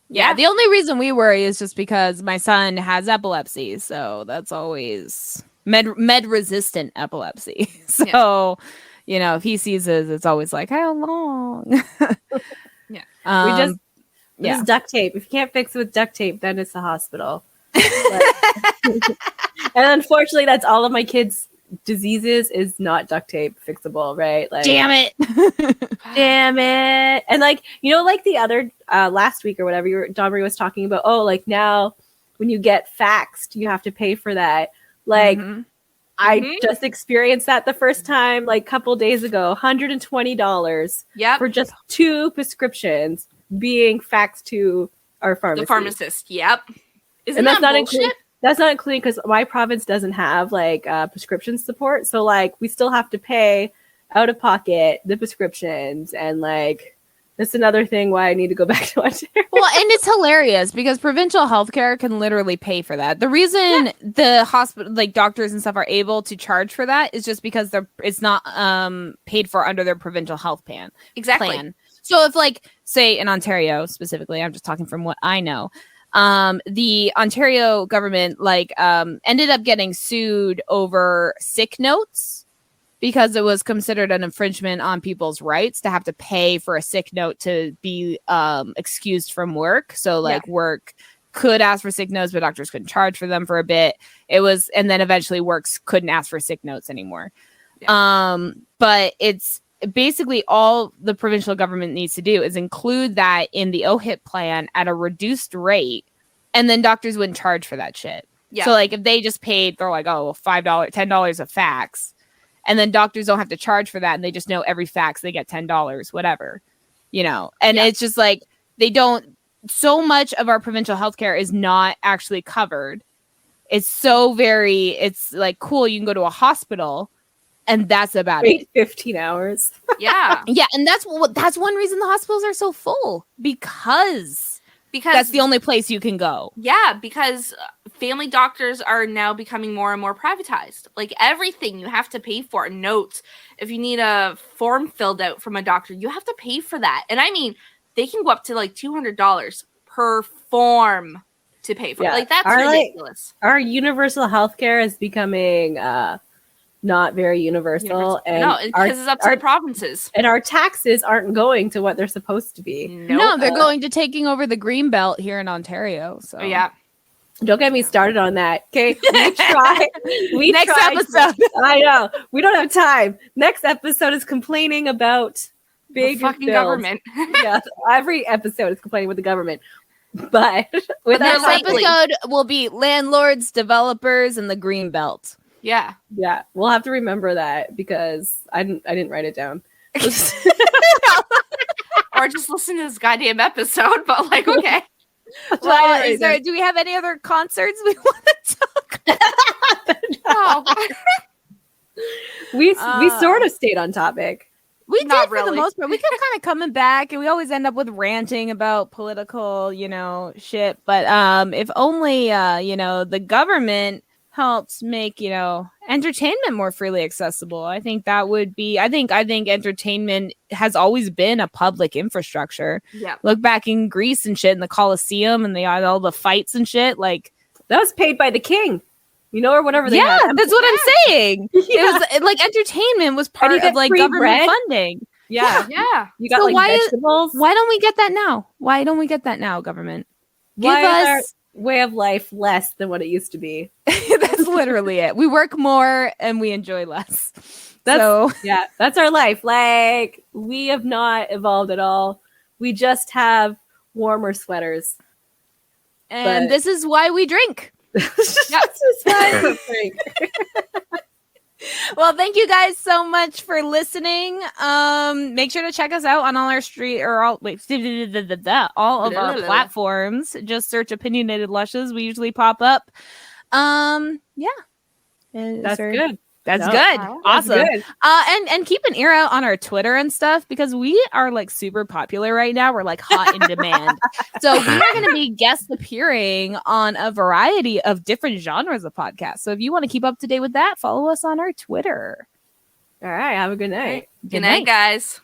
yeah, the only reason we worry is just because my son has epilepsy. So that's always med resistant epilepsy. So, if he sees it, it's always like, how long? Yeah. We just duct tape. If you can't fix it with duct tape, then it's the hospital. And unfortunately, that's all of my kids' diseases is not duct tape fixable, right? Like, damn it. And like, like the other last week or whatever, Don Marie was talking about, like now when you get faxed, you have to pay for that. Like, I just experienced that the first time, like a couple days ago, $120 for just 2 prescriptions being faxed to our pharmacy. The pharmacist. Yep. Isn't that bullshit? That's not including because my province doesn't have like prescription support. So like we still have to pay out of pocket the prescriptions. And like that's another thing why I need to go back to Ontario. Well, and it's hilarious because provincial healthcare can literally pay for that. The reason the hospital, like doctors and stuff, are able to charge for that is just because it's not paid for under their provincial health plan. Exactly. So if like, say in Ontario specifically, I'm just talking from what I know, the Ontario government ended up getting sued over sick notes because it was considered an infringement on people's rights to have to pay for a sick note to be excused from work. So work could ask for sick notes, but doctors couldn't charge for them for a bit. And then eventually works couldn't ask for sick notes anymore. But it's basically all the provincial government needs to do is include that in the OHIP plan at a reduced rate, and then doctors wouldn't charge for that shit. Yeah. So like if they just paid, they're like, $5, $10 a fax, and then doctors don't have to charge for that, and they just know every fax they get $10, whatever, And it's just like they don't. So much of our provincial healthcare is not actually covered. It's it's like cool. You can go to a hospital. And that's about it. 15 hours. Yeah. Yeah. And that's one reason the hospitals are so full because that's the only place you can go. Yeah. Because family doctors are now becoming more and more privatized. Like everything you have to pay for. Notes. If you need a form filled out from a doctor, you have to pay for that. And I mean, they can go up to like $200 per form to pay for. Like that's ridiculous. Our universal healthcare is becoming not very universal. And no, because it's up to the provinces. And our taxes aren't going to what they're supposed to be. No, they're going to taking over the green belt here in Ontario. So yeah. Don't get me started on that. Okay. Next episode. I know. We don't have time. Next episode is complaining about big fucking government. Yeah. Every episode is complaining with the government. But with next episode will be landlords, developers, and the green belt. Yeah. Yeah. We'll have to remember that because I didn't write it down. Or just listen to this goddamn episode, but like, okay. Well, do we have any other concerts we want to talk about? No. We sort of stayed on topic. We did for the most part. We kept kind of coming back, and we always end up with ranting about political, shit. But if only, the government helps make, entertainment more freely accessible. I think that would be, I think entertainment has always been a public infrastructure. Yeah. Look back in Greece and shit, in the Colosseum, and they had all the fights and shit. Like, that was paid by the king. you know, or whatever they Yeah, had. that's what I'm saying. Yeah. It was like entertainment was part you of get like free government bread. funding. Yeah. Yeah. You got So like why is- vegetables. Why don't we get that now? Why don't we get that now, government? Give Why is our us. way of life less than what it used to be? That's literally it. We work more and we enjoy less. That's- So Yeah, that's our life. Like, we have not evolved at all. We just have warmer sweaters. and But- this is why we drink. This is why we drink. Well, thank you guys so much for listening. Make sure to check us out on all our all of our platforms. Just search Opinionated Lushes. We usually pop up. Yeah. That's good. That's No, good. that's Awesome. Good. And keep an ear out on our Twitter and stuff because we are like super popular right now. We're like hot in demand. So we are going to be guest appearing on a variety of different genres of podcasts. So if you want to keep up to date with that, follow us on our Twitter. All right. Have a good night. Good night, guys.